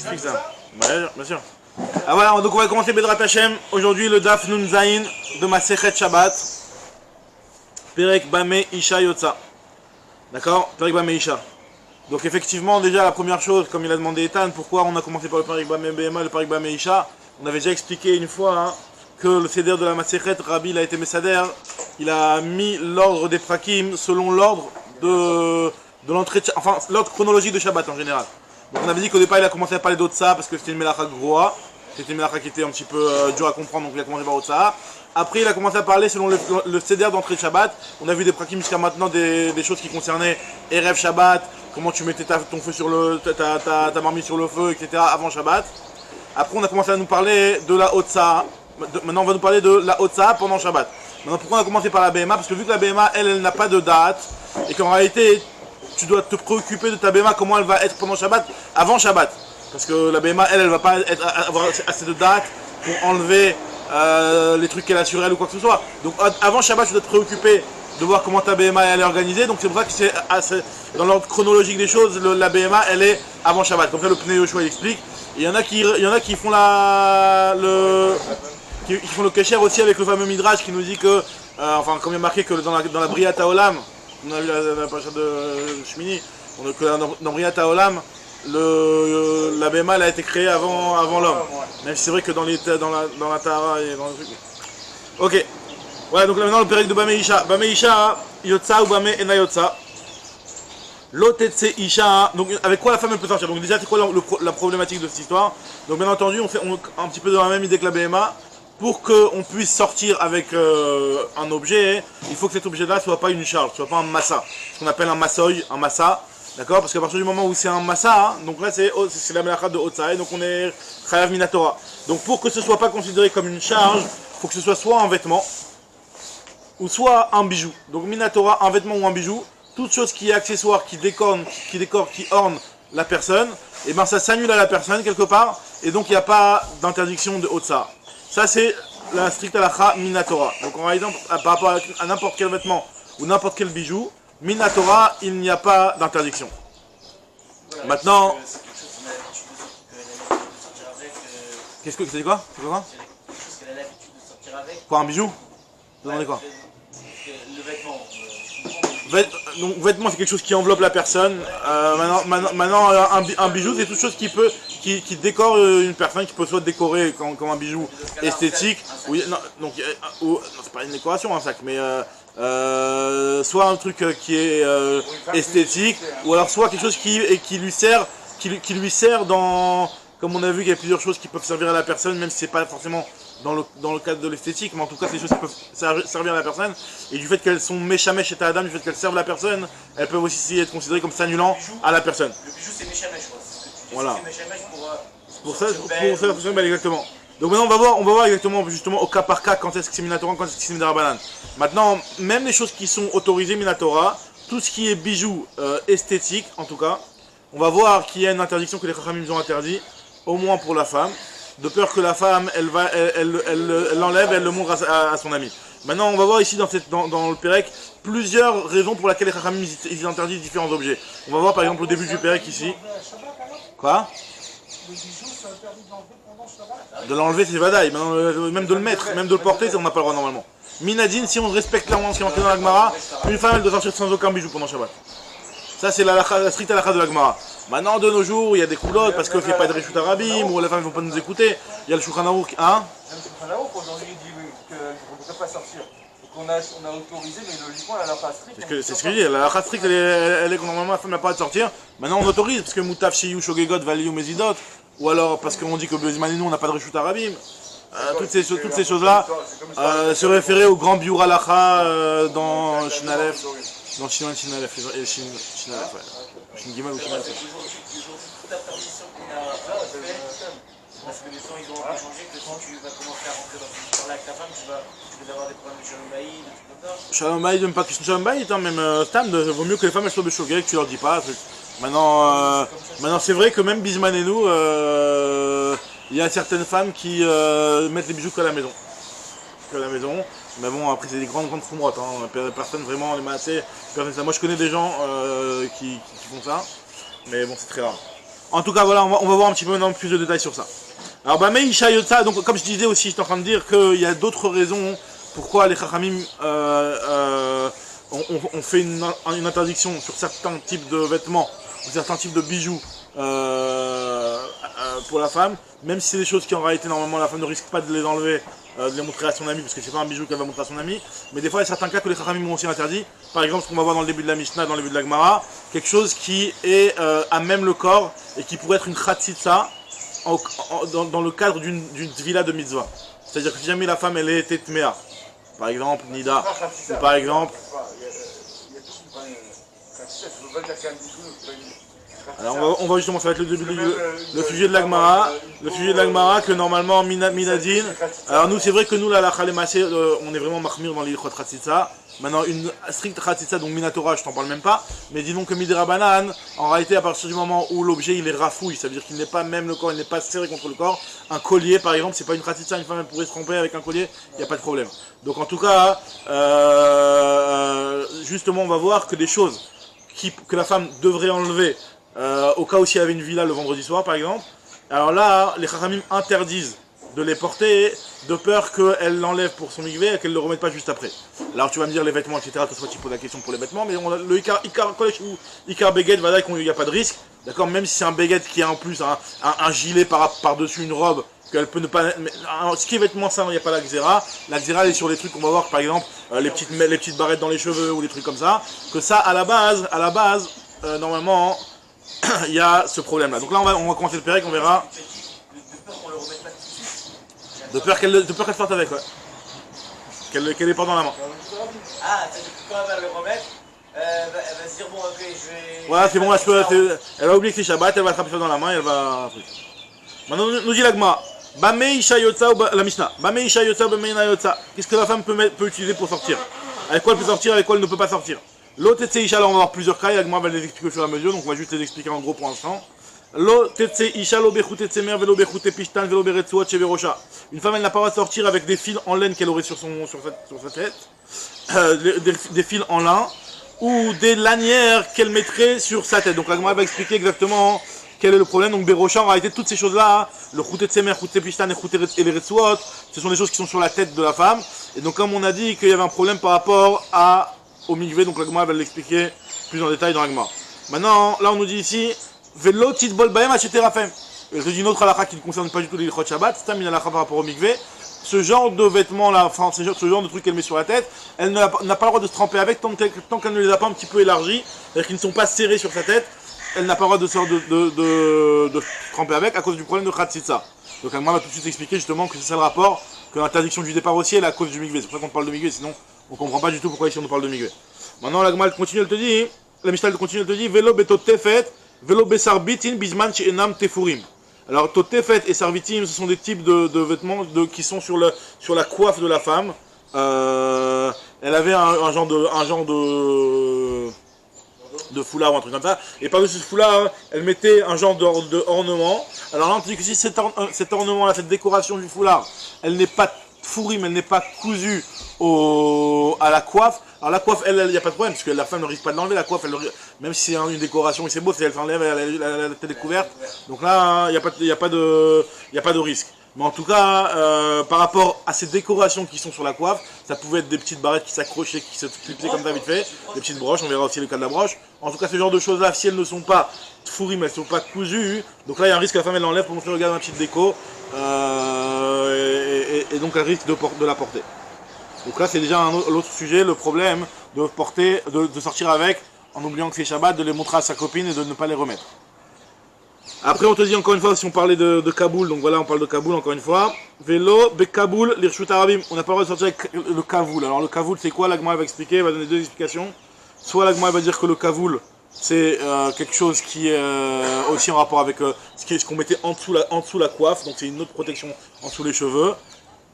explique ça. Ouais, bien sûr. Ah voilà, donc on va commencer Bedrat Hashem. Aujourd'hui le Daf Nun Zayin de Masechet Shabbat. Perek Bame Isha Yotza. D'accord? Perek Bame Isha. Donc effectivement, déjà la première chose, comme il a demandé Ethan, pourquoi on a commencé par le Perek Bame Behema et le Perek Bame Isha. On avait déjà expliqué une fois hein, que le Seder de la Masechet, Rabbi il a été Messader. Il a mis l'ordre des Prakim selon l'ordre de l'entrée, enfin l'ordre chronologique de Shabbat en général. Donc on avait dit qu'au départ il a commencé à parler d'Otsa parce que c'était une Melacha Groa, c'était une Melacha qui était un petit peu dur à comprendre, donc il a commencé par Otsa. Après il a commencé à parler selon le Seder d'entrée de Shabbat. On a vu des prakim jusqu'à maintenant des choses qui concernaient Erev Shabbat, comment tu mettais ton feu sur ta marmite sur le feu, etc. avant Shabbat. Après on a commencé à nous parler de la Otsa. Maintenant on va nous parler de la Otsa pendant Shabbat. Maintenant pourquoi on a commencé par la BMA? Parce que vu que la BMA elle n'a pas de date et qu'en réalité tu dois te préoccuper de ta BMA, comment elle va être pendant Shabbat, avant Shabbat. Parce que la BMA, elle va pas avoir assez de dates pour enlever les trucs qu'elle a sur elle ou quoi que ce soit. Donc avant Shabbat, tu dois te préoccuper de voir comment ta BMA elle est organisée. Donc c'est pour ça que c'est dans l'ordre chronologique des choses, la BMA elle est avant Shabbat. Comme ça le Pnei Yoshua il explique. Il y en a qui font qui font le kesher aussi avec le fameux Midrash qui nous dit que, enfin comme il y a marqué que dans la Briat HaOlam, on a vu la paracha de Shmini, dans Briat HaOlam, la BMA elle a été créée avant l'homme. Même si c'est vrai que dans la Tahara et dans le truc. Ok. Voilà, donc là maintenant le Perek de Bame Isha. Bame Isha, Yotza ou Bame Ena Yotza. L'Otetse Isha. Donc avec quoi la femme elle peut sortir? Donc déjà c'est quoi la problématique de cette histoire? Donc bien entendu on fait un petit peu dans la même idée que la BMA. Pour qu'on puisse sortir avec un objet, il faut que cet objet-là soit pas une charge, soit pas un massa. Ce qu'on appelle un massoy, un massa. D'accord? Parce qu'à partir du moment où c'est un massa, hein, donc là c'est la melacha de Otsaï, donc on est Chayav Minatora. Donc pour que ce soit pas considéré comme une charge, il faut que ce soit un vêtement, ou soit un bijou. Donc Minatora, un vêtement ou un bijou, toute chose qui est accessoire, qui décore, qui orne la personne, et ben ça s'annule à la personne quelque part, et donc il n'y a pas d'interdiction de Otsa. Ça c'est la stricte halakha Minatora. Donc en réalité, par rapport à n'importe quel vêtement ou n'importe quel bijou, Minatora, il n'y a pas d'interdiction. Voilà, maintenant... Qu'est-ce que c'est quoi? C'est quoi? Quoi, un bijou? Vous demandez quoi? Le vêtement. Donc vêtement c'est quelque chose qui enveloppe la personne. Maintenant un bijou c'est toute chose qui décore une personne, qui peut soit décorer comme un bijou esthétique. Oui, non, donc non, c'est pas une décoration un sac, mais soit un truc qui est esthétique, ou alors soit quelque chose qui lui sert dans, comme on a vu qu'il y a plusieurs choses qui peuvent servir à la personne, même si c'est pas forcément dans le cadre de l'esthétique, mais en tout cas c'est des choses qui peuvent servir à la personne, et du fait qu'elles sont méchamesh chez ta Adam, du fait qu'elles servent la personne, elles peuvent aussi être considérées comme s'annulant à la personne. Le bijou c'est méchamesh, voilà. Pour ça, exactement. Donc maintenant on va voir exactement justement au cas par cas quand est-ce que c'est Minatora, quand est-ce que c'est Midarabanan. Maintenant, même les choses qui sont autorisées Minatora, tout ce qui est bijoux esthétique en tout cas, on va voir qu'il y a une interdiction que les Chachamim ont interdit, au moins pour la femme, de peur que la femme, elle l'enlève et elle le montre à son ami. Maintenant, on va voir ici dans le Pérek plusieurs raisons pour lesquelles les Chachamim ils interdisent différents objets. On va voir par exemple au début du Pérek ici. Quoi? De l'enlever c'est vadaï, même de le mettre, même de le porter, on n'a pas le droit normalement. Minadine, si on respecte clairement ce qui est marqué dans la Gemara, une femme elle doit sortir sans aucun bijou pendant Shabbat. Ça c'est la stricte halakha de la Gemara. Maintenant de nos jours il y a des coulottes parce qu'il ne fait pas de Reshut Arabim ou les femmes ne vont pas nous écouter. Il y a le Shulchan Aruch, hein? Même le Shulchan Aruch aujourd'hui dit qu'on ne devrait pas sortir. Donc on a autorisé, mais logiquement la halakha stricte. C'est ce que je dis, la halakha stricte elle est que normalement la femme n'a pas à sortir. Maintenant on autorise parce que Moutaf Shiyu Shogegot Valiyu Mezidot, ou alors parce qu'on dit que Bezmanenu on n'a pas de Reshut Arabim. Toutes ces choses-là se référaient au grand biur halakha dans Shinalef. Dans Shinalef, Shinalef, ouais. Shin Gimel ou Shinalef. Toute interdiction qu'on a fait, parce que les gens ils ont changé que quand tu vas commencer à rentrer dans une histoire là avec ta femme, tu vas avoir des problèmes de Shalom Baïd, des trucs comme ça. Shalom Baïd, même pas question de Shalom Baïd, hein, même Stam, vaut mieux que les femmes elles soient béchogées, que tu leur dis pas. Maintenant c'est vrai que même Bisman et nous, il y a certaines femmes qui mettent les bijoux qu'à la maison. Mais bon, après c'est des grandes khumrottes, hein. Personne vraiment les masser. Moi je connais des gens qui font ça, mais bon c'est très rare. En tout cas, voilà, on va voir un petit peu maintenant plus de détails sur ça. Alors, Bamei Isha Yotza, donc comme je disais aussi, j'étais en train de dire qu'il y a d'autres raisons pourquoi les Chachamim on fait une interdiction sur certains types de vêtements ou certains types de bijoux pour la femme, même si c'est des choses qui en réalité normalement la femme ne risque pas de les enlever, de les montrer à son ami, parce que c'est pas un bijou qu'elle va montrer à son ami, mais des fois il y a certains cas que les Chachamim ont aussi interdit. Par exemple, ce qu'on va voir dans le début de la Mishnah, dans le début de la Gemara, quelque chose qui est à même le corps et qui pourrait être une khatsitsa dans le cadre d'une villa de mitzvah. C'est-à-dire que si jamais la femme elle est tetmea, par exemple Nida, ou par exemple... Alors on va justement, ça va être le sujet de l'Agmara, que normalement Minadine. Alors nous c'est vrai que nous là la Khalemassé, on est vraiment mahmir dans l'Ilchot Khatsitsa. Maintenant une stricte Khatsitsa, donc Minatora je t'en parle même pas, mais disons que Midera Banan, en réalité à partir du moment où l'objet il est rafouille, ça veut dire qu'il n'est pas même le corps, il n'est pas serré contre le corps, un collier par exemple, c'est pas une Khatsitsa, une femme elle pourrait se tromper avec un collier, il n'y a pas de problème. Donc en tout cas, justement on va voir que des choses que la femme devrait enlever, au cas où s'il y avait une villa le vendredi soir par exemple, alors là les Chachamim interdisent de les porter de peur qu'elle l'enlève pour son mikvé et qu'elle ne le remette pas juste après. Alors tu vas me dire les vêtements etc, tout ça tu poses la question pour les vêtements, mais le Ikar Beged, voilà qu'il n'y a pas de risque, d'accord, même si c'est un Beged qui a en plus un gilet par-dessus une robe, qu'elle peut ne pas... ce qui est vêtements ça, il n'y a pas la xéra elle est sur les trucs qu'on va voir par exemple, les petites barrettes dans les cheveux ou les trucs comme ça, que ça à la base, normalement, il y a ce problème là. Donc là on va commencer le pérec, on verra. De peur qu'elle sorte avec, ouais. Qu'elle les porte dans la main. Ah, c'est-à-dire que quand elle va le remettre, elle va se dire bon ok je vais... Voilà, c'est bon, elle va oublier que c'est Shabbat, elle va attraper ça dans la main et elle va... Maintenant nous dit l'Agma, Bamei Isha Yotza, la Mishnah, Bamei Isha Yotza, Bamei Na Yotza. Qu'est-ce que la femme peut utiliser pour sortir? Avec quoi elle peut sortir, avec quoi elle ne peut pas sortir? L'autre Isha, là on va avoir plusieurs cas, l'Agma va les expliquer au fur et à mesure, donc on va juste les expliquer en gros pour l'instant. Une femme elle n'a pas le droit de sortir avec des fils en laine qu'elle aurait sur sa tête, des fils en lin, ou des lanières qu'elle mettrait sur sa tête. Donc la Gemara va expliquer exactement quel est le problème. Donc Berocha, en réalité toutes ces choses là, le Choutet Tsemer, Choutet Pishtan et les Retsuot, ce sont des choses qui sont sur la tête de la femme. Et donc comme on a dit qu'il y avait un problème par rapport au mikvé, donc la Gemara va l'expliquer plus en détail dans la Gemara. Maintenant, là on nous dit ici, Velo titbol baem acheter rafem. Je dis une autre halakha qui ne concerne pas du tout les Ilchot Shabbat, c'est une halakha par rapport au mikvé. Ce genre de vêtements là, enfin ce genre de trucs qu'elle met sur la tête, elle n'a pas le droit de se tremper avec tant qu'elle ne les a pas un petit peu élargis, c'est-à-dire qu'ils ne sont pas serrés sur sa tête, elle n'a pas le droit de se tremper avec à cause du problème de Khatsitsa. Donc elle va tout de suite expliquer justement que c'est ça le rapport, que l'interdiction du départ aussi est à cause du mikvé. C'est pour ça qu'on parle de mikvé, sinon on ne comprend pas du tout pourquoi ici on nous parle de mikvé. Maintenant la Gemara continue, elle te dit, la Mishnah continue, elle te dit, Velo betot tefet. Velo besarbitin bisman enam tefurim. Alors totefet et sarbitim, ce sont des types de vêtements qui sont sur la coiffe de la femme. Elle avait un genre de foulard ou un truc comme ça. Et par-dessus ce foulard, elle mettait un genre d'ornement. Alors là on te dit que si cet ornement là, cette décoration du foulard, elle n'est pas fourim, elle n'est pas cousue à la coiffe. Alors la coiffe, elle, il n'y a pas de problème, parce que la femme ne risque pas de l'enlever, la coiffe, même si c'est une décoration et c'est beau, si elle s'enlève, elle a la tête découverte. Donc là, il n'y a pas de risque. Mais en tout cas, par rapport à ces décorations qui sont sur la coiffe, ça pouvait être des petites barrettes qui s'accrochaient, qui se clipsaient comme ça vite fait, des petites broches, on verra aussi le cas de la broche. En tout cas, ce genre de choses-là, si elles ne sont pas fourries, mais elles ne sont pas cousues, donc là, il y a un risque que la femme, elle l'enlève pour montrer, regarde, ma petite déco, et donc elle risque de la porter. Donc là c'est déjà l'autre sujet, le problème de sortir avec, en oubliant que c'est Shabbat, de les montrer à sa copine et de ne pas les remettre. Après on te dit encore une fois, si on parlait de Kaboul, donc voilà on parle de Kaboul encore une fois. Vélo, Bekaboul, l'Irshut Arabim, on n'a pas le droit de sortir avec le Kavoul. Alors le Kavoul c'est quoi? La Gemara va expliquer, elle va donner deux explications. Soit la Gemara va dire que le Kavoul c'est quelque chose qui est aussi en rapport avec ce qu'on mettait en dessous la coiffe, donc c'est une autre protection en dessous les cheveux.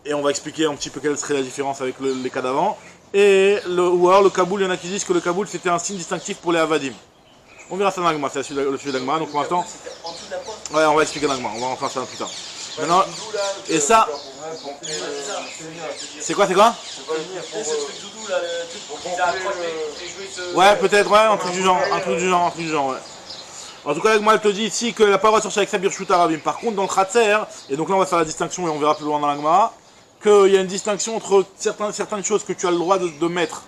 Et on va expliquer un petit peu quelle serait la différence avec les cas d'avant. Ou alors le Kaboul, il y en a qui disent que le Kaboul c'était un signe distinctif pour les Avadim. On verra ça dans l'Agma, c'est le sujet de l'Agma, donc pour l'instant... Ouais, on va expliquer l'Agma, on va en faire ça plus tard. Maintenant, et ça... C'est quoi? C'est ce truc doudou là, le truc qui a accroché, Ouais, peut-être, ouais, un truc du genre, ouais. En tout cas, moi, elle te dit ici qu'elle n'a pas le droit de sortir avec sa birchut arabim. Par contre, dans le khatser, et donc là, on va faire la distinction et on verra plus loin dans la Gemara, qu'il y a une distinction entre certaines choses que tu as le droit de mettre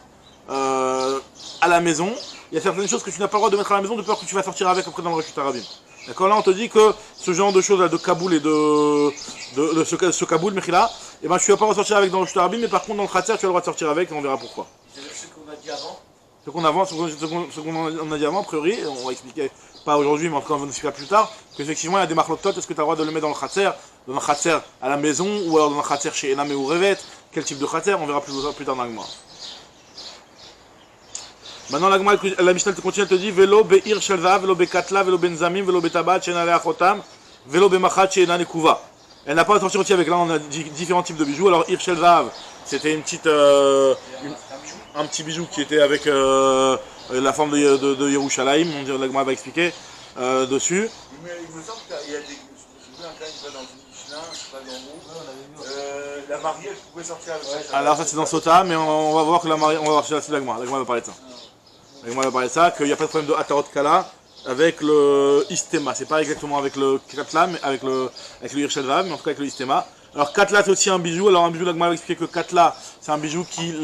à la maison. Il y a certaines choses que tu n'as pas le droit de mettre à la maison de peur que tu vas sortir avec après dans le reshut arabim. D'accord, là on te dit que ce genre de choses là, de Kaboul et de ce Kaboul, Mechila, et ben tu vas pas ressortir avec dans le reshut arabim, mais par contre dans le khatser tu as le droit de sortir avec et on verra pourquoi. C'est-à-dire ce qu'on a dit avant. Ce qu'on a dit avant, a priori, on va expliquer, pas aujourd'hui, mais en tout cas on va expliquer plus tard, qu'effectivement il y a des marlotot, est-ce que tu as le droit de le mettre dans le khatser, dans un khatser à la maison, ou alors dans un khatser chez Enam ou Revet, quel type de khatser, on verra plus tard dans la Gemara. Maintenant la Mishnah continue, elle te dit Velo be'ir shelva, velo be'katla, velo benzamim, velo be'tabat, she'ena le'achotam, velo be'machat, she'ena ne'kuva. Elle n'a pas à sortir aussi avec, là on a différents types de bijoux. Alors ir shelvav, c'était une petite, un petit bijou qui était avec la forme de Yerushalayim, on dirait la Gemara va expliquer dessus. Il me semble qu'il y a des. Je me souviens quand il va dans une Mishnah, je sais pas dans où, la mariée elle pouvait sortir avec ça. Alors ça c'est dans Sota, mais on va voir que la mariée, on va voir c'est la Gemara va parler de ça. La Gemara va parler de ça, qu'il n'y a pas de problème de Atarot Kala avec le Istema. C'est pas exactement avec le Katla, mais avec le Hirshelvav, mais en tout cas avec le Istema. Alors Katla c'est aussi un bijou. Alors un bijou, la Gemara va expliquer que Katla c'est un bijou qui.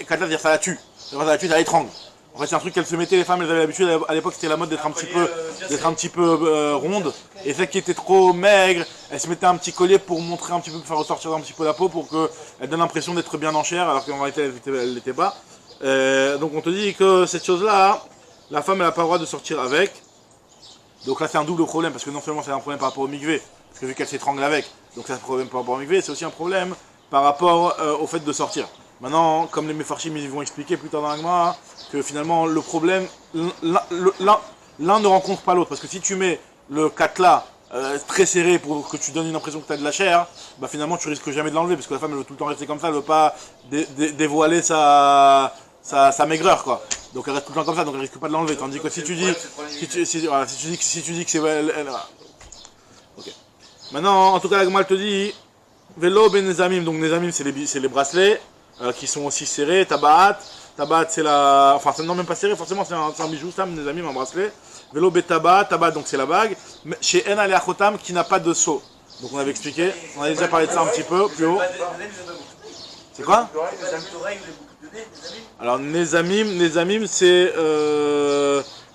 Katla c'est-à-dire ça la tue. Ça la tue, ça l'étrangle. En fait c'est un truc qu'elles se mettaient, les femmes elles avaient l'habitude, à l'époque c'était la mode d'être un petit peu ronde. Et celle qui était trop maigre, elle se mettait un petit collier pour montrer un petit peu, pour faire ressortir un petit peu la peau pour qu'elle donne l'impression d'être bien en chair alors qu'en réalité elle l'était pas. Donc on te dit que cette chose-là, la femme elle n'a pas le droit de sortir avec. Donc là c'est un double problème parce que non seulement c'est un problème par rapport au mikvé, parce que vu qu'elle s'étrangle avec, donc c'est un problème par rapport au mikvé, c'est aussi un problème par rapport au fait de sortir. Maintenant, comme les Mefarshim ils vont expliquer plus tard dans la Gemara, que finalement le problème, l'un ne rencontre pas l'autre, parce que si tu mets le katla très serré pour que tu donnes une impression que tu as de la chair, bah finalement tu risques jamais de l'enlever, parce que la femme elle veut tout le temps rester comme ça, elle veut pas dévoiler sa maigreur quoi. Donc elle reste tout le temps comme ça, donc elle risque pas de l'enlever. Tandis que si tu dis que c'est voilà. Ok. Maintenant, en tout cas la Gemara te dit Velo ben nezamim, donc nezamim c'est les bracelets qui sont aussi serrés, tabat c'est la, enfin non même pas serré, forcément c'est un bijou, ça nezamim un bracelet. Velo betabat, tabat donc c'est la bague. Chez Ena le'achotam qui n'a pas de seau. Donc on avait expliqué, on avait déjà parlé de ça un petit peu plus haut. C'est quoi? Alors Nezamim c'est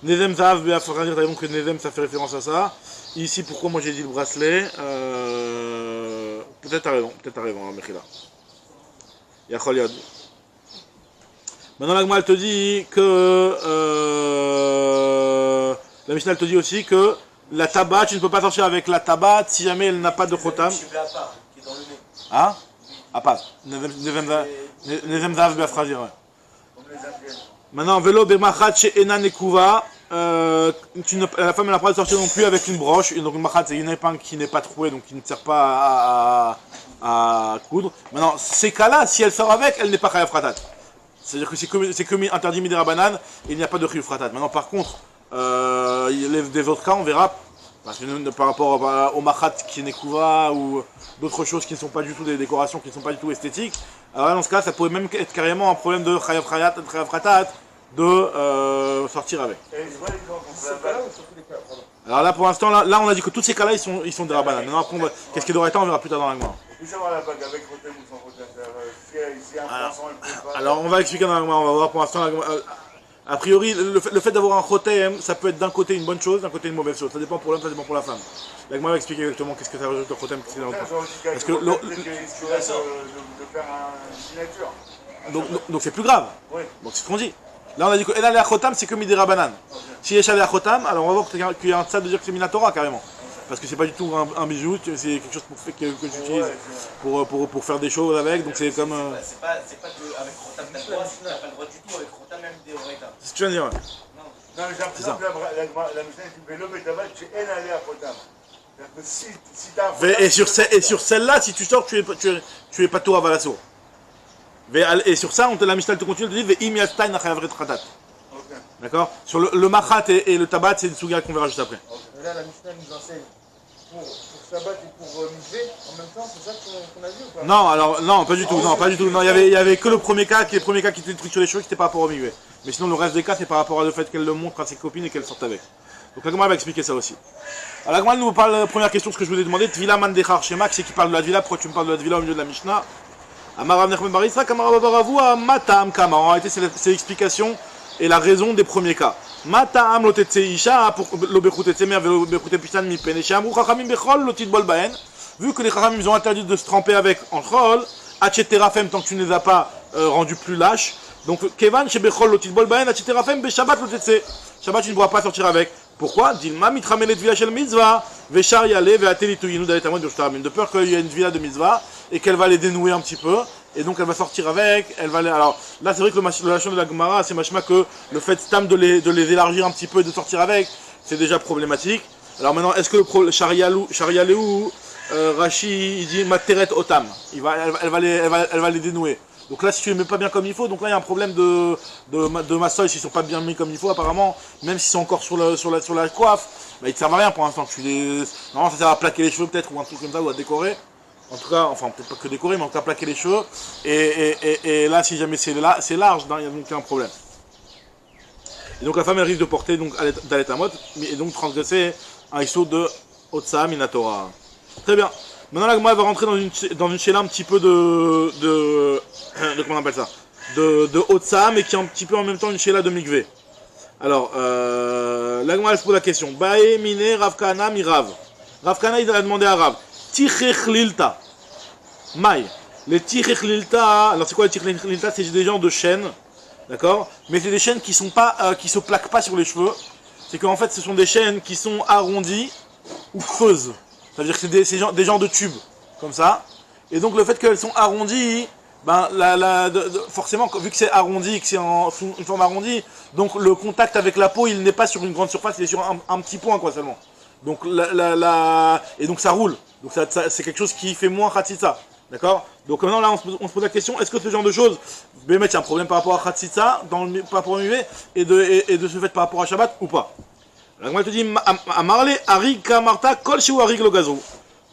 Nezem Zahav Be'afradir, t'as vu que Nezem ça fait référence à ça. Ici pourquoi moi j'ai dit le bracelet, peut-être t'as raison, Mechila. Yachol Yad. Maintenant la Gemara elle te dit que la Mishnah elle te dit aussi que la tabat, tu ne peux pas sortir avec la tabat si jamais elle n'a pas de chotam. Hein? À part. Nezem Zahav Be'afradir, ouais. Maintenant, Velo Bemachat chez Ena Nekuva, la femme n'a pas de sortir non plus avec une broche. Donc une machat c'est une épingle qui n'est pas trouée, donc qui ne sert pas à coudre. Maintenant, ces cas-là, si elle sort avec, elle n'est pas chayav fratat. C'est-à-dire que c'est comme interdit midera banane, il n'y a pas de chayav fratat. Maintenant, par contre, des autres cas, on verra. Parce que par rapport au machat qui est nekuva ou d'autres choses qui ne sont pas du tout des décorations, qui ne sont pas du tout esthétiques, alors là, dans ce cas, ça pourrait même être carrément un problème de chayav fratat de sortir avec. Alors là pour l'instant, là on a dit que tous ces cas-là ils sont des rabanan. Maintenant après, qu'est-ce qu'il devrait être, on verra plus tard dans la Gemara. Alors on va expliquer dans la Gemara, on va voir pour l'instant. A priori, le fait d'avoir un chotem, ça peut être d'un côté une bonne chose, d'un côté une mauvaise chose. Ça dépend pour l'homme, ça dépend pour la femme. La Gemara va expliquer exactement qu'est-ce que ça rajoute le chotem, qu'est-ce que c'est dans le parce que donc c'est plus grave. Donc c'est ce qu'on dit. Là on a dit que Ela Lea Chotam c'est que Midera Banane. Si Esha Lea Chotam, alors on va voir qu'il y a un stade de dire que c'est Minatora carrément. Parce que c'est pas du tout un bijou, c'est quelque chose que tu utilises pour faire des choses avec, donc c'est comme. C'est pas avec Chotam t'as pas le droit du tout avec Chotam même des Oreta. C'est ce que tu viens de dire, ouais. Non mais j'ai l'impression que la Mishnah dit Velo betabat chez Ena Lea Chotam. Et sur celle-là, si tu sors, tu es pas tout à Valasso. Et sur ça, la Mishnah te continue de dire Ve'im yastain achayav khatat. D'accord. Sur le machat et le tabat, c'est une souga qu'on verra juste après. Là, la Mishnah nous enseigne pour Shabbat et pour Mikvé en même temps, c'est ça qu'on a vu ou pas? Non, alors non, pas du tout. Non, pas du tout. Non, il y avait que le premier cas qui était le truc sur les cheveux qui était par rapport au mikvé. Mais sinon, le reste des cas, c'est par rapport au fait qu'elle le montre à ses copines et qu'elle sorte avec. Donc la Gemara va expliquer ça aussi. Alors la Gemara nous parle, la première question, ce que je vous ai demandé, Tvila man dechar shema, c'est qui parle de la Tvila, pourquoi tu me parles de la Tvila au milieu de la Mishnah? Amarav Nechmed Bar Yitzhak, Amarav Baravu, Matam Kama. En réalité, c'est l'explication et la raison des premiers cas. Matam lotetse isha, pour l'obechute tsemer, l'obechute pistan mi penesham, ou chachamim bechol lotit bol baen. Vu que les chachamim ont interdit de se tremper avec en chol, Hacheterafem, tant que tu ne les as pas rendus plus lâches. Donc, Kevan, Shebechol, Lotit Bolbaen, Hacheterafem, Beshabbat, Lotetse. Shabbat, tu ne pourras pas sortir avec. Pourquoi? Dilma, Mitramelet, Vila Shel Mitzvah, Veshar Yale, Veatelitu Yinu, Daletamo, de peur qu'il y ait une villa de Mitzvah et qu'elle va les dénouer un petit peu. Et donc, elle va sortir avec. Elle va les... Alors, là, c'est vrai que le lachon de la Gemara, c'est machma que le fait stam de les élargir un petit peu et de sortir avec, c'est déjà problématique. Alors maintenant, est-ce que le Sharialeu, Rashi, il dit Materet Otam, elle va les dénouer. Donc là, si tu les mets pas bien comme il faut, donc là il y a un problème de massoïs, s'ils sont pas bien mis comme il faut, apparemment, même s'ils sont encore sur la coiffe, bah, ils ne servent à rien pour l'instant. Normalement, ça sert à plaquer les cheveux peut-être, ou un truc comme ça, ou à décorer. En tout cas, enfin peut-être pas que décorer, mais en tout cas plaquer les cheveux. Et là, si jamais c'est large, il y a donc un problème. Et donc la femme elle risque de porter donc Dalet Amot, et donc transgresser un issue de Otsa Minatora. Très bien. Maintenant la Gemara va rentrer dans une chéla un petit peu de comment on appelle ça, de Otsa, mais qui est un petit peu en même temps une chéla de Mikvé. Alors la Gemara se pose la question. Bae mine Rav Kahana mi Rav. Rav Kahana il a demandé à Rav. Tichech lilta. Maï. Les tichech lilta. Alors c'est quoi les tichech lilta? C'est des gens de chaînes. D'accord? Mais c'est des chaînes qui sont pas, qui se plaquent pas sur les cheveux. C'est qu'en fait, ce sont des chaînes qui sont arrondies ou creuses. C'est-à-dire que c'est des genres de tubes, comme ça. Et donc, le fait qu'elles sont arrondies, ben, forcément, vu que c'est arrondi, que c'est une forme arrondie, donc le contact avec la peau, il n'est pas sur une grande surface, il est sur un petit point, quoi, seulement. Donc, et donc, ça roule. Donc, c'est quelque chose qui fait moins khatsitsa. D'accord? Donc maintenant là on se pose la question, est-ce que ce genre de choses, Bémet, il y a un problème par rapport à Khatsitsa, par rapport au Mivé, et de ce fait par rapport à Shabbat ou pas? La Gemara te dit, Amarle, Arig, Kamarta, Kol Sheu Arig le Gazo.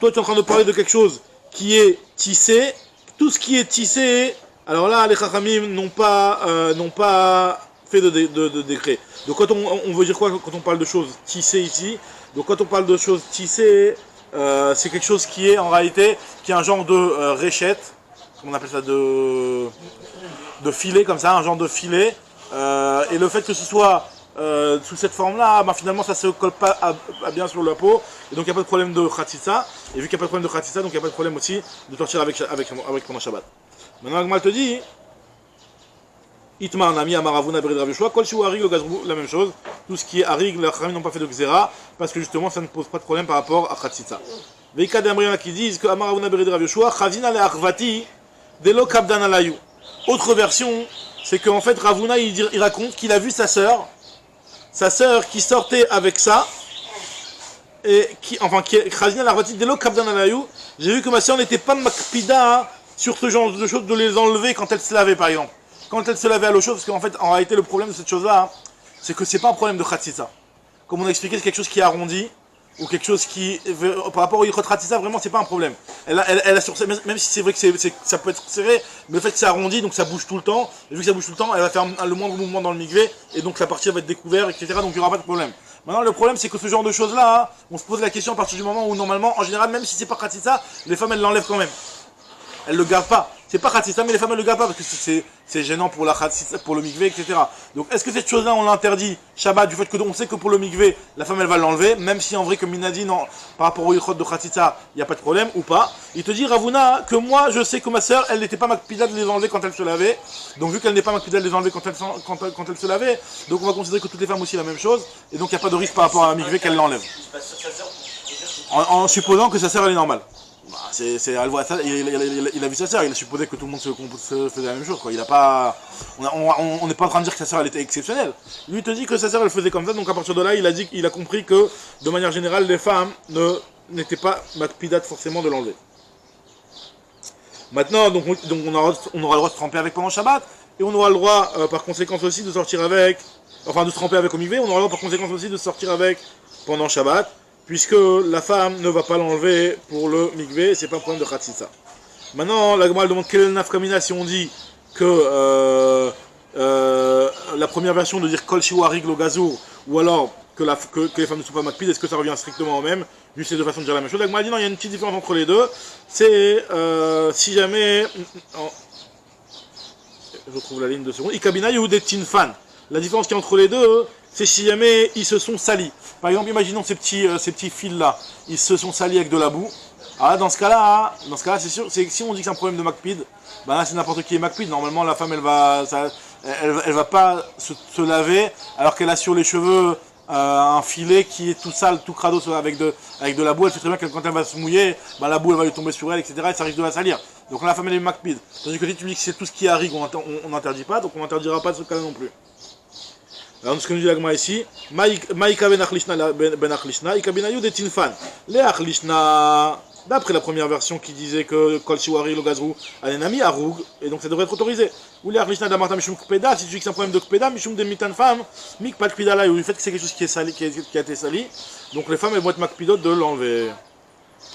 Toi tu es en train de parler de quelque chose qui est tissé, tout ce qui est tissé, alors là les Chachamim n'ont pas fait de décret. Donc quand on veut dire quoi quand on parle de choses tissées ici? Donc quand on parle de choses tissées, c'est quelque chose qui est en réalité qui est un genre de réchette, on appelle ça de filet comme ça, un genre de filet, et le fait que ce soit sous cette forme là, bah, finalement ça se colle pas bien sur la peau, et donc il n'y a pas de problème de khatsitsa, et vu qu'il n'y a pas de problème de khatsitsa, donc il n'y a pas de problème aussi de sortir avec pendant Shabbat. Maintenant Agmal te dit Itma Nami Amaravuna Bered Rav Yoshua, Kol Sheu Arig le Gazrou, la même chose. Tout ce qui est Arig, les Chachamim n'ont pas fait de Xéra, parce que justement ça ne pose pas de problème par rapport à Khatsitsa. Veika d'Amriana qui disent que Amaravuna Bered Rav Yoshua, Chazina le Achvati, Delo Kabdan Alayu. Autre version, c'est qu'en fait Ravuna il raconte qu'il a vu sa sœur qui sortait avec ça, et qui est Chazina le Achvati, Delo Kabdan Alayu. J'ai vu que ma sœur n'était pas makpida sur ce genre de choses, de les enlever quand elle se lavait par exemple. Quand elle se lavait à l'eau chaude, parce qu'en fait, en réalité, le problème de cette chose-là, c'est que c'est pas un problème de khatsitsa. Comme on a expliqué, c'est quelque chose qui est arrondi, ou quelque chose qui, par rapport au yichot khatsitsa, vraiment, c'est pas un problème. Elle a sur, même si c'est vrai que ça peut être serré, mais le fait que c'est arrondi, donc ça bouge tout le temps, et vu que ça bouge tout le temps, elle va faire le moindre mouvement dans le mikvé, et donc la partie va être découverte, etc., donc il n'y aura pas de problème. Maintenant, le problème, c'est que ce genre de choses-là, on se pose la question à partir du moment où, normalement, en général, même si c'est pas khatsitsa, les femmes, elles l'enlèvent quand même. Elles le gardent pas. C'est pas khatsitsa, mais les femmes elles le gardent pas parce que c'est gênant pour la khatsitsa, pour le mikvé, etc. Donc est-ce que cette chose-là on l'interdit Shabbat du fait que on sait que pour le mikvé la femme elle va l'enlever, même si en vrai comme Minadi non, par rapport au yichot de khatsitsa il n'y a pas de problème ou pas. Il te dit Ravuna que moi je sais que ma sœur elle n'était pas makpida de les enlever quand elle se lavait. Donc vu qu'elle n'est pas makpida de les enlever quand elle se lavait, donc on va considérer que toutes les femmes aussi la même chose et donc il n'y a pas de risque par rapport à un mikvé qu'elle l'enlève. En supposant que sa sœur elle est normale. Il a vu sa sœur, il a supposé que tout le monde se faisait la même chose. Quoi. On n'est pas en train de dire que sa sœur elle était exceptionnelle. Lui il te dit que sa sœur elle faisait comme ça, donc à partir de là il a compris que de manière générale les femmes n'étaient pas makpidat forcément de l'enlever. Maintenant donc on aura le droit de se tremper avec pendant Shabbat, et on aura le droit par conséquence aussi de sortir avec, enfin de se tremper avec au mikvé, on aura le droit par conséquence aussi de sortir avec pendant Shabbat. Puisque la femme ne va pas l'enlever pour le mikvé, c'est pas un problème de khatsitsa. Maintenant, la Gemara demande quelle est le nafkamina si on dit que la première version de dire kol sheu arig lo gazour, ou alors que les femmes ne sont pas makpid, est-ce que ça revient strictement au même? Juste ces deux façons de dire la même chose. La Gemara dit non, il y a une petite différence entre les deux. C'est si jamais. Je retrouve la ligne de secondes. Ikabina ou des tinfan. La différence qu'il y a entre les deux, c'est si jamais ils se sont salis. Par exemple, imaginons ces petits fils là, ils se sont salis avec de la boue. Ah, dans ce cas-là, c'est sûr, si on dit que c'est un problème de makpid, ben là c'est n'importe qui est makpid. Normalement, la femme elle va pas se laver alors qu'elle a sur les cheveux un filet qui est tout sale, tout crado avec de la boue. Elle sait très bien que quand elle va se mouiller, ben la boue elle va lui tomber sur elle, etc. Et ça risque de la salir. Donc là, la femme elle est makpid. Tandis que si tu dis que c'est tout ce qui arrive, on n'interdit pas, donc on n'interdira pas de ce cas-là non plus. Alors, ce que nous dit la Gemara ici, Maïka ben Achlishna, Ika ben Ayud et Tinfan. Les Achlishna, d'après la première version qui disait que Kol Shiwari le Gazrou Alenami Aroug, et donc ça devrait être autorisé. Ou les Achlishna d'Amarta Mishum Kpeda, si tu dis que c'est un problème de Kpeda, Mishum de Mitan Fam, Mik Pat Kpida ou du fait que c'est quelque chose qui est sali, qui a été sali, donc les femmes elles vont être Makpidot de l'enlever.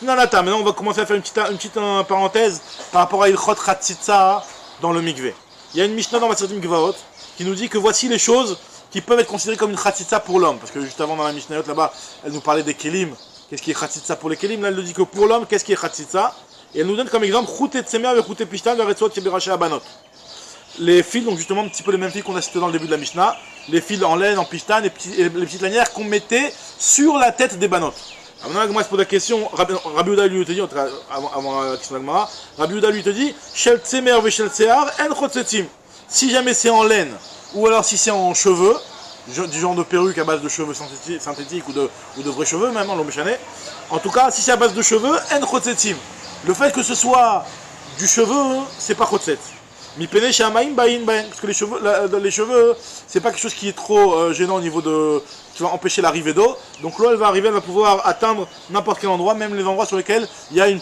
Nanata, maintenant on va commencer à faire une petite parenthèse par rapport à Ilchot Chatzitza dans le Mikvé. Il y a une Mishnah dans Maseret Mikvaot qui nous dit que voici les choses qui peuvent être considérées comme une khatitsa pour l'homme. Parce que juste avant dans la Mishnayot là-bas, elle nous parlait des kelim. Qu'est-ce qui est khatitsa pour les kelim? Là, elle nous dit que pour l'homme, qu'est-ce qui est khatitsa? Et elle nous donne comme exemple Choutet Tsemer avec Choutet Pishtan, Veretzot Yeberaché Abanot. Les fils, donc justement un petit peu les mêmes fils qu'on a cités dans le début de la Mishnah. Les fils en laine, en pishtan, et les petites lanières qu'on mettait sur la tête des banot. Alors maintenant, la Gemara se pose la question. Rabbi Uda lui te dit, avant la question de la Gemara, Rabbi Uda lui te dit Shel Tsemer ve Shel Tsear en Chotzetim. Si jamais c'est en laine, ou alors si c'est en cheveux, du genre de perruque à base de cheveux synthétiques ou de vrais cheveux même, en l'oméchané. En tout cas, si c'est à base de cheveux, en chotzetim. Le fait que ce soit du cheveu, c'est pas chotzet. Mi pene shamaim bain bain. Parce que les cheveux, c'est pas quelque chose qui est trop gênant au niveau de. Qui va empêcher l'arrivée d'eau. Donc l'eau, elle va arriver, elle va pouvoir atteindre n'importe quel endroit, même les endroits sur lesquels il y a un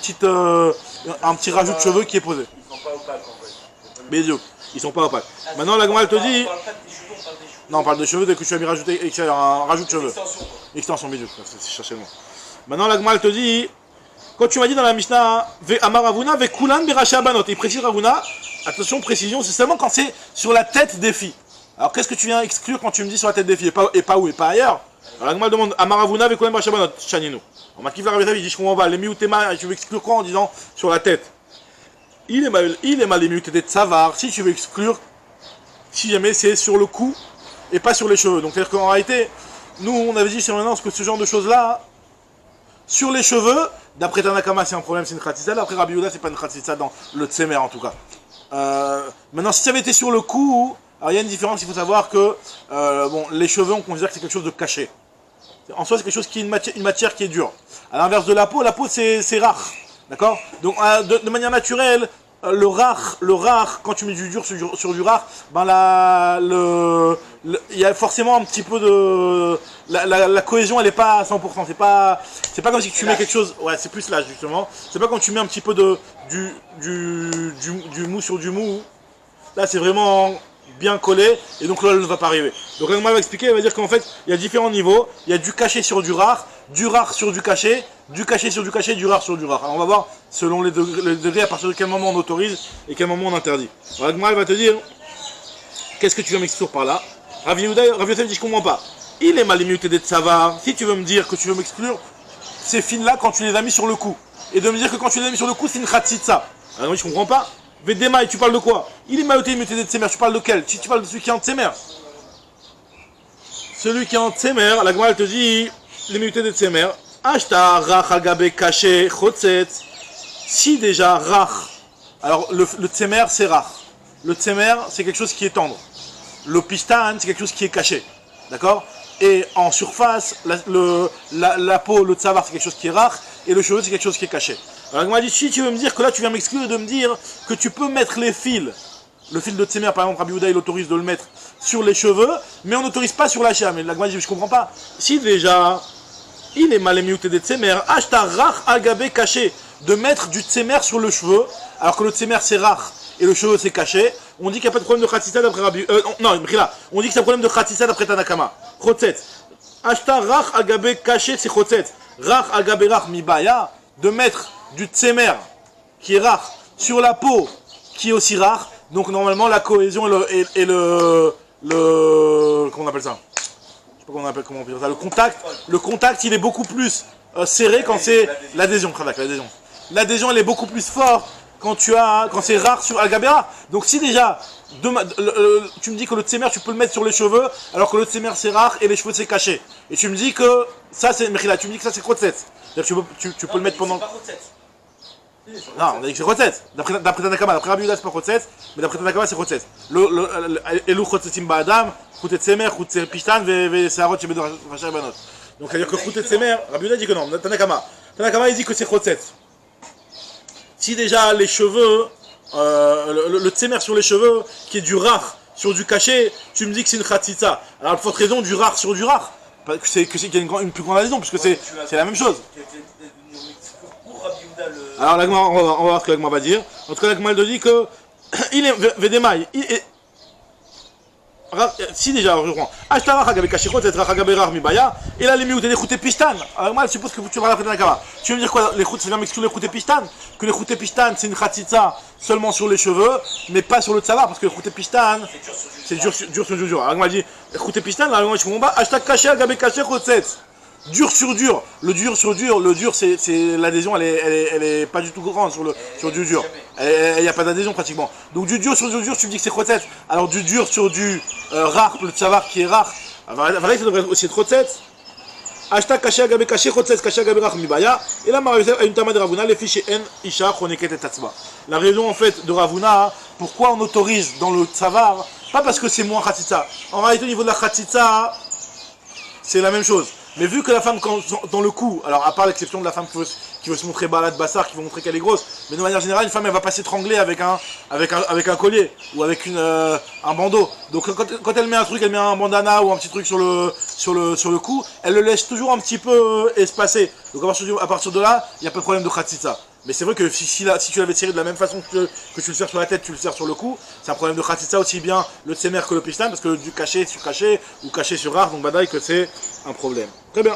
petit rajout de cheveux qui est posé. Ils sont pas opaques en fait. Bédio, ils sont pas opaques. Maintenant, la Gemara, elle te dit. Non, on parle de cheveux, dès que tu as mis rajouter un rajout de cheveux. Extension, bédio, c'est chercher le mot. Maintenant, la Gemara, elle te dit. Quand tu m'as dit dans la Mishnah, Amar Ravuna, Vekulan Beracha Abanot, il précise Ravuna, attention, précision, c'est seulement quand c'est sur la tête des filles. Alors qu'est-ce que tu viens exclure quand tu me dis sur la tête des filles et pas où et pas ailleurs? Alors la Gemara demande Amar Ravuna, Vekulan Beracha Abanot, Chaninu. On m'a kiffé la Ravuna, il dit je comprends pas, les miutema, tu veux exclure quoi en disant sur la tête? Il est mal les miutés de savar, si tu veux exclure, si jamais c'est sur le cou et pas sur les cheveux. Donc c'est-à-dire qu'en réalité, nous on avait dit c'est maintenant que ce genre de choses là, sur les cheveux, d'après Tanakama c'est un problème, c'est une khatitsa, d'après Rabbi Yehuda c'est pas une khatitsa dans le tsemer en tout cas. Maintenant si ça avait été sur le cou, alors il y a une différence, il faut savoir que bon, les cheveux on considère que c'est quelque chose de caché. En soi c'est quelque chose qui est une matière qui est dure. À l'inverse de la peau c'est rare. D'accord? Donc de manière naturelle, le rare, quand tu mets du dur sur du rare, ben il y a forcément un petit peu de la cohésion, elle est pas à 100%. C'est pas comme si tu mets quelque chose. Ouais, c'est plus là justement. C'est pas quand tu mets un petit peu du mou sur du mou. Là, c'est vraiment bien collé et donc là, elle ne va pas arriver. Donc là, va expliquer, elle va dire qu'en fait, il y a différents niveaux. Il y a du caché sur du rare sur du caché sur du caché, du rare sur du rare. Alors on va voir selon les degrés à partir de quel moment on autorise et quel moment on interdit. Alors Agma elle va te dire qu'est-ce que tu veux m'exclure par là. Rav Yehuda dit je comprends pas. Il est mal limité d'être savar. Si tu veux me dire que tu veux m'exclure ces fils là quand tu les as mis sur le cou et de me dire que quand tu les as mis sur le cou c'est une khatitsa. Alors oui je comprends pas. Vedema, tu parles de quoi? Il est mal limité d'être tsemer. Tu parles de quel? Si tu parles de celui qui est en tsemer. Celui qui est en tsemer, la Gemara elle te dit l'immunité de tsemer. Ashta rach agabe caché chotzet. Si déjà rach, alors le tsemer c'est rach. Le tsemer c'est quelque chose qui est tendre. Le pistan c'est quelque chose qui est caché. D'accord? Et en surface, la peau, le tsavar c'est quelque chose qui est rare. Et le cheveu c'est quelque chose qui est caché. Alors on m'a dit si tu veux me dire que là tu viens m'exclure de me dire que tu peux mettre les fils. Le fil de tsemer par exemple Rabbi Yehuda il autorise de le mettre sur les cheveux. Mais on n'autorise pas sur la chair. Mais la Gemara dit je comprends pas. Si déjà il est mal émiouté des tsemer, ashta rach agabe caché, de mettre du tsemer sur le cheveu, alors que le tsemer c'est rare et le cheveu c'est caché, on dit qu'il n'y a pas de problème de khatitsa d'après Rabbi. Non, on dit que c'est un problème de khatitsa d'après Tanakama. Chotzet. Ashta rach agabe caché c'est chotzet. Rach agabe rach mibaya, de mettre du tsemer qui est rare sur la peau qui est aussi rare. Donc normalement la cohésion et le comment on appelle ça? sais pas comment on peut dire ça. Le contact, il est beaucoup plus serré quand c'est l'adhésion. L'adhésion, elle est beaucoup plus forte quand c'est rare sur Al-Gabera. Donc si déjà, tu me dis que le tsemer, tu peux le mettre sur les cheveux, alors que le tsemer c'est rare et les cheveux c'est caché. Et tu me dis que ça c'est Mechila, tu me dis que ça c'est Khotset. Tu peux le mettre pendant. Non, on a dit que c'est Khotset. D'après Tanakama, d'après Rabbi Yehuda c'est pas Khotset, mais d'après Tanakama c'est Khotset. Elu Khotsetim Ba'adam, Khoutet Tsemer, Khoutet Pishtan, Ve Seharot Shebedor Rachar Banot. Donc c'est-à-dire que Khoutet Tsemer, Rabbi Yehuda dit que non, Tanakama il dit que c'est Khotset. Si déjà les cheveux, le tsemer sur les cheveux, qui est du rare sur du caché, tu me dis que c'est une khatsitsa. Alors, pour forte raison, du rare sur du rare, qu'il y a une plus grande adhésion, puisque c'est la même chose. Alors, l'agma, on va voir ce que l'agma va dire. En tout cas, l'agma dit que il est Vedemaï. Si déjà, je reprends. Ashtara Hagabe Kashirot, et Hagabe Rar Mibaya, et là les mioutés des Khouté Pishtan. Alors moi je suppose que tu vas rappeler dans la Kama. Tu veux me dire quoi, c'est bien m'exclure les Khouté Pishtan? Que les Khouté Pishtan c'est une khatsitsa seulement sur les cheveux, mais pas sur le tsavar, parce que les Khouté Pishtan c'est dur sur dur. Alors moi je dis, Khouté Pishtan, là moi je comprends pas. Hashtag Kaché Hagabe Kaché Khotset. Dur sur dur, le dur c'est l'adhésion, elle est pas du tout grande sur du dur. Il n'y a pas d'adhésion pratiquement. Donc du dur sur du dur, tu me dis que c'est Khotset. Alors du dur sur du rare, le tsavar qui est rare, voilà, ça devrait aussi être Khotset. Hashtag Kaché Agabe Kaché Khotset, Kaché Agabe Rach Mibaya. Et là, a une tama de Ravuna, les fichiers N, Isha, Chroneket et Tatsba. La raison en fait de Ravuna, pourquoi on autorise dans le tsavar, pas parce que c'est moins khatsitsa. En réalité, au niveau de la khatsitsa, c'est la même chose. Mais vu que la femme, dans le cou, alors à part l'exception de la femme qui veut se montrer balade bassar, qui veut montrer qu'elle est grosse, mais de manière générale, une femme, elle va pas s'étrangler avec un collier ou avec un bandeau. Donc quand elle met un truc, elle met un bandana ou un petit truc sur le cou, elle le laisse toujours un petit peu espacé. Donc à partir de là, il n'y a pas de problème de khatsitsa. Mais c'est vrai que si tu l'avais tiré de la même façon que tu le serres sur la tête, tu le serres sur le cou, c'est un problème de khatsitsa aussi bien le tsemer que le pishtan, parce que du caché sur caché ou caché sur rare, donc badaï que c'est un problème. Très bien.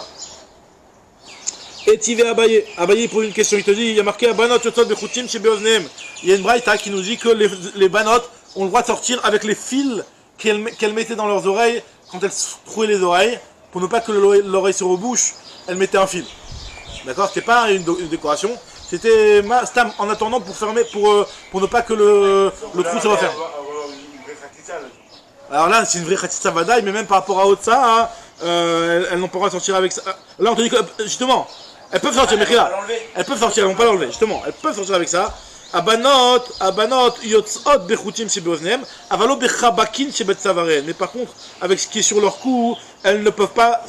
Et Tivé Abaye pour une question, il te dit, il y a marqué Banot Yotot Bechoutim chez Beoznem. Il y a une braïta qui nous dit que les banot ont le droit de sortir avec les fils qu'elles mettaient dans leurs oreilles quand elles trouaient les oreilles, pour ne pas que l'oreille se rebouche, elles mettaient un fil. D'accord? C'était pas une décoration. C'était en attendant pour fermer, pour ne pas que le trou se referme. Alors là, c'est une vraie khatitsa vadaï, mais même par rapport à Otsa, elles n'ont pas le droit de sortir avec ça. Là, on te dit que, justement, elles peuvent sortir, mais elles peuvent sortir, elles vont pas l'enlever, justement, elles peuvent sortir avec ça. Abanot, yotzot bechutim chez Beoznem, avalo bechabakin chez Betsavaren. Mais par contre, avec ce qui est sur leur cou, elles ne peuvent pas,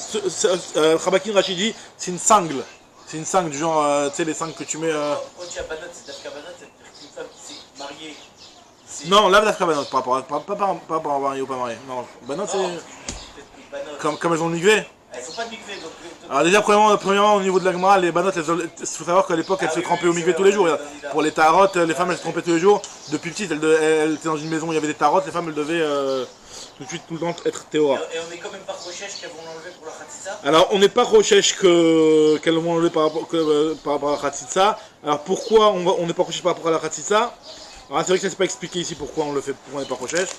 chabakin Rachidi, c'est une sangle. C'est une sangle du genre, tu sais, les sangles que tu mets. Quand tu as banot, c'est d'Afka banot, c'est une femme qui s'est mariée. Non, là, d'Afka banot, pas par rapport à marié ou pas marié. Non, banot, c'est. Comme elles ont le mikvé. Elles sont pas de mikvé, donc. Alors, déjà, premièrement, au niveau de la Gemara, les banot, il faut savoir qu'à l'époque, elles se trempaient au mikvé tous les jours. Pour les tarotes, les femmes, elles se trempaient tous les jours. Depuis petites, elles étaient dans une maison où il y avait des tarotes, les femmes, elles devaient tout de suite, tout le temps, être théora. Et on est quand même pas recherche qu'elles vont l'enlever pour la khatitsa. Alors, on n'est pas recherche qu'elles vont enlever par rapport à la khatitsa. Alors, pourquoi on n'est pas recherche par rapport à la khatitsa? Alors, c'est vrai que ça ne s'est pas expliqué ici pourquoi on le fait, pourquoi on n'est pas recherche.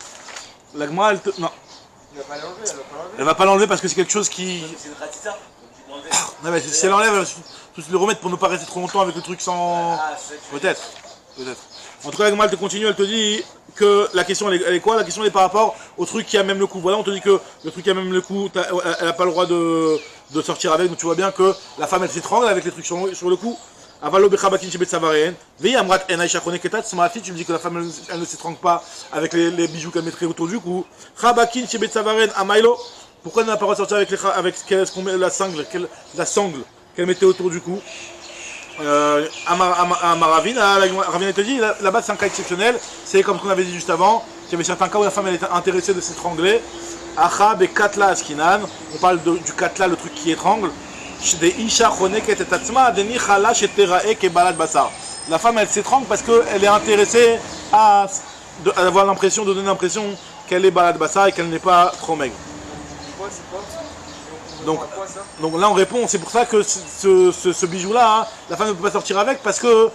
La Gemara, non. Elle va pas l'enlever parce que c'est quelque chose qui. C'est une khatitsa. Non, mais si elle enlève, elle va le remettre pour ne pas rester trop longtemps avec le truc sans. Peut-être. En tout cas, la Gemara, elle te continue, elle te dit que la question elle est quoi? La question elle est par rapport au truc qui a même le coup. Voilà, on te dit que le truc qui a même le coup, elle n'a pas le droit de sortir avec. Donc tu vois bien que la femme elle s'étrangle avec les trucs sur le coup. Avalo bechabakin chez Betsavaren. Veille amrat en aisha koneketat. C'est ma fille, tu me dis que la femme elle ne s'étrangle pas avec les bijoux qu'elle mettrait autour du cou. Chabakin chez Betsavaren amailo. Pourquoi elle n'a pas le droit de sortir avec ce qu'on met la sangle qu'elle mettait autour du cou? À Maravine, Ravine te dit, là-bas c'est un cas exceptionnel, c'est comme ce qu'on avait dit juste avant, il y avait certains cas où la femme elle était intéressée de s'étrangler. Achab et Katla Askinan, on parle du Katla, le truc qui étrangle. La femme elle s'étrangle parce qu'elle est intéressée à donner l'impression qu'elle est balad bassar et qu'elle n'est pas trop maigre. Donc là on répond, c'est pour ça que ce bijou-là, hein, la femme ne peut pas sortir avec parce que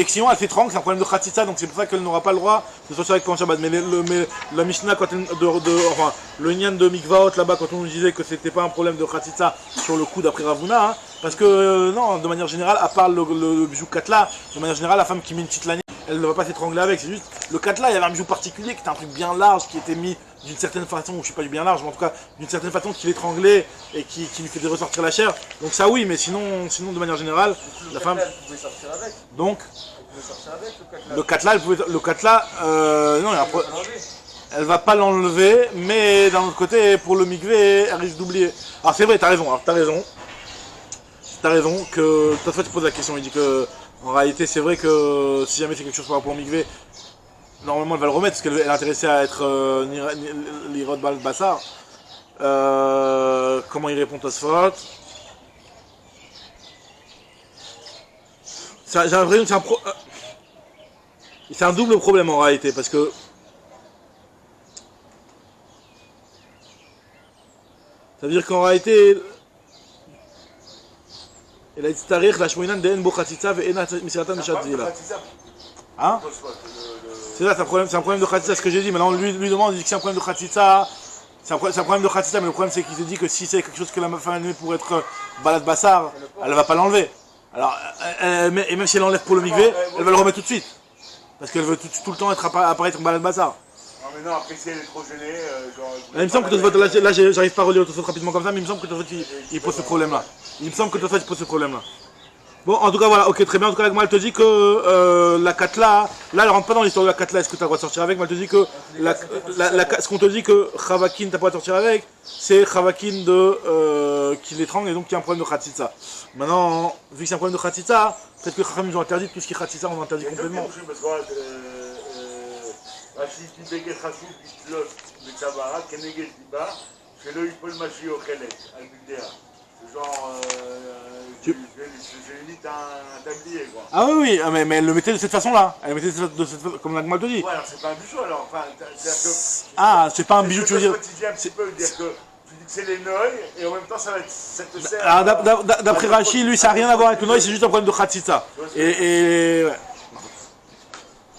sinon elle s'étrangle, c'est un problème de khatitsa, donc c'est pour ça qu'elle n'aura pas le droit de sortir avec pendant Shabbat. Mais la Mishnah, quand enfin, le Nyan de Mikvaot là-bas, quand on nous disait que c'était pas un problème de khatitsa sur le coup d'après Ravuna, hein, parce que non, de manière générale, à part le bijou katla, de manière générale, la femme qui met une petite lanière, elle ne va pas s'étrangler avec, c'est juste le katla, il y avait un bijou particulier qui était un truc bien large, qui était mis d'une certaine façon, je sais pas du bien large, mais en tout cas d'une certaine façon qui l'étranglait et qui lui faisait ressortir la chair. Donc ça oui, mais sinon de manière générale, la femme. Elle pouvait sortir avec. Donc Elle pouvait sortir avec le katla, non, elle va pas l'enlever, mais d'un autre côté, pour le mikvé, elle risque d'oublier. Alors c'est vrai, t'as raison, que toi tu poses la question, il dit que en réalité c'est vrai que si jamais c'est quelque chose par rapport au mikvé, normalement elle va le remettre parce qu'elle est intéressée à être l'irod bal bassar. Comment il répond Tosfot? J'ai l'impression que c'est un double problème en réalité parce que ça veut dire qu'en réalité elle a dit tarikh la shmoinan de en bo khatitsa ve en misiratan mishat zila. Hein? C'est là, c'est un problème de khatitsa, ce que j'ai dit. Maintenant, lui demande, il dit que c'est un problème de khatitsa. C'est un problème de khatitsa, mais le problème c'est qu'il se dit que si c'est quelque chose que la femme a aimé pour être balad bassar, elle ne va pas l'enlever. Alors, et même si elle l'enlève pour le mikvé, elle va le remettre tout de suite. Parce qu'elle veut tout le temps apparaître balad bassar. Non, mais non, après si elle est trop gênée, genre. Il me semble que là j'arrive pas à relire Tosfot rapidement comme ça, mais il me semble que Tosfot il pose ce problème-là. Il me semble que Tosfot pose ce problème-là. Bon, en tout cas, voilà, ok, très bien. En tout cas, moi, elle te dit que la katla, là, elle rentre pas dans l'histoire de la katla, est-ce que tu as le droit de sortir avec? Mais elle te dit que ce qu'on te dit que Chavakin, tu n'as pas le droit de sortir avec, c'est Chavakin qui l'étrangle et donc qui a un problème de khatitsa. Maintenant, vu que c'est un problème de khatitsa, peut-être que Chachamim nous ont interdit tout ce qui est khatitsa, on interdit complètement. parce que Rachid Tibeket Rachou, Bitlot, Betsabara, Kenegel Tiba, c'est le Yipol Machi au Khelek, al Bildea. C'est genre. C'est limite un tablier quoi. Ah oui, mais elle le mettait de cette façon-là. Elle le mettait comme la Gemara te dit. Ouais, alors c'est pas un bijou alors. Enfin, c'est-à-dire que. Ah, c'est pas un bijou, tu veux dire. Tu dis un petit peu, dire que tu dis que c'est les noyes et en même temps ça te sert. Alors d'après Rachid, lui, ça n'a rien à voir avec le noy, c'est juste un problème de khatitsa. Et ouais.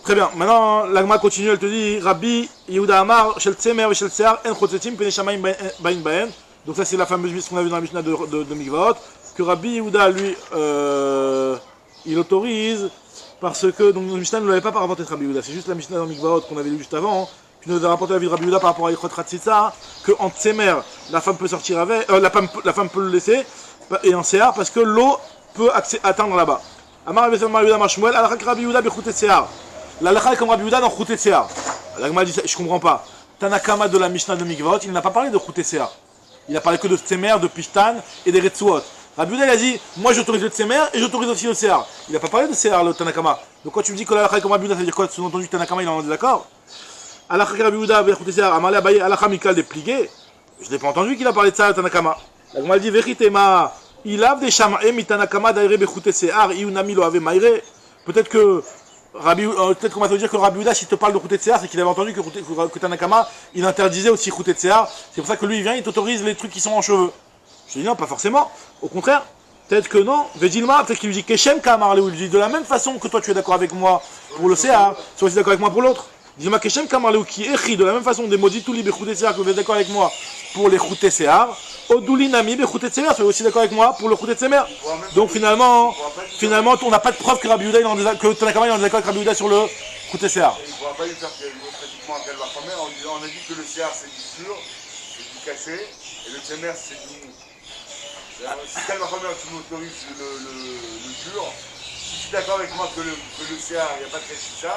Très bien. Maintenant, la Gemara continue, elle te dit Rabbi Yehuda Amar, Shel Tsemer et Shel Tsear, En Chotzetim, Pene Shamayim Bain Baen. Donc ça c'est la fameuse ce qu'on a vu dans la Mishnah de Mikvaot, que Rabbi Yehuda lui il autorise parce que donc la Mishnah ne l'avait pas rapporté de Rabbi Yehuda, c'est juste la Mishnah dans Mikvaot qu'on avait lu juste avant, qui nous a rapporté la vie de Rabbi Yehuda par rapport à Yichot Ratzitza, que en Tsemer la femme peut sortir avec, la femme peut le laisser et en Sear parce que l'eau peut atteindre là-bas. Amar Rabbi Yehuda Mashmuel, Alachak Rabbi Yehuda Bechoutet Sear. La lacha est comme Rabbi Yehuda dans Choutet Sear. La Gemara dit je comprends pas. Tanakama de la Mishnah de Mikvaot, il n'a pas parlé de Choutet Sear. Il a parlé que de Tsemer, de Pishtan et des Retsuot. Rabbi Yehuda il a dit, moi j'autorise le Tsemer et j'autorise aussi le Sear. Il n'a pas parlé de Sear, le Tanakama. Donc quand tu me dis que la halakha est comme Rabbi Yehuda, ça veut dire quoi? Sous-entendu Tanakama il en est d'accord. Halakha Rabbi Yehuda, Bechoutet Sear, Amalé Abaye, halakha Mikal déplié. Je n'ai pas entendu qu'il a parlé de ça, le Tanakama. La Gemara dit, Vechitema, il a des Shamae, Mitanakama, Daire Bechoutet Sear, Iunami lo ave Maire. Peut-être qu'on va te dire que Rabbi Yehuda, s'il te parle de Choutet Sear, c'est qu'il avait entendu que Tanakama, il interdisait aussi Choutet Sear. C'est pour ça que lui, il vient, il t'autorise les trucs qui sont en cheveux. Je dis non, pas forcément. Au contraire, peut-être que non. Vedilma, peut-être qu'il lui dit Keshem Kamar, il dit de la même façon que toi tu es d'accord avec moi pour le Sear, sois aussi d'accord avec moi pour l'autre. Dis-moi Keshem Kamar, qui écrit de la même façon des maudits Touli Bechoutet Sear, que vous êtes d'accord avec moi pour les Choutet Sear. Odouli Nami Bechoutet Semer, tu es aussi d'accord avec moi pour le Choutet Semer. Donc finalement, on n'a pas de preuve que Rabbi Yehuda que Tanakama est en désaccord avec Rabbi Yehuda sur le Choutet Sear. Il ne pourra pas lui faire pratiquement un calvaire en disant on a dit que le Sear c'est du pur, c'est du caché, et le Semer c'est du mou. Si calvaire tu m'autorises le pur, si tu es d'accord avec moi que le Sear il n'y a pas de caché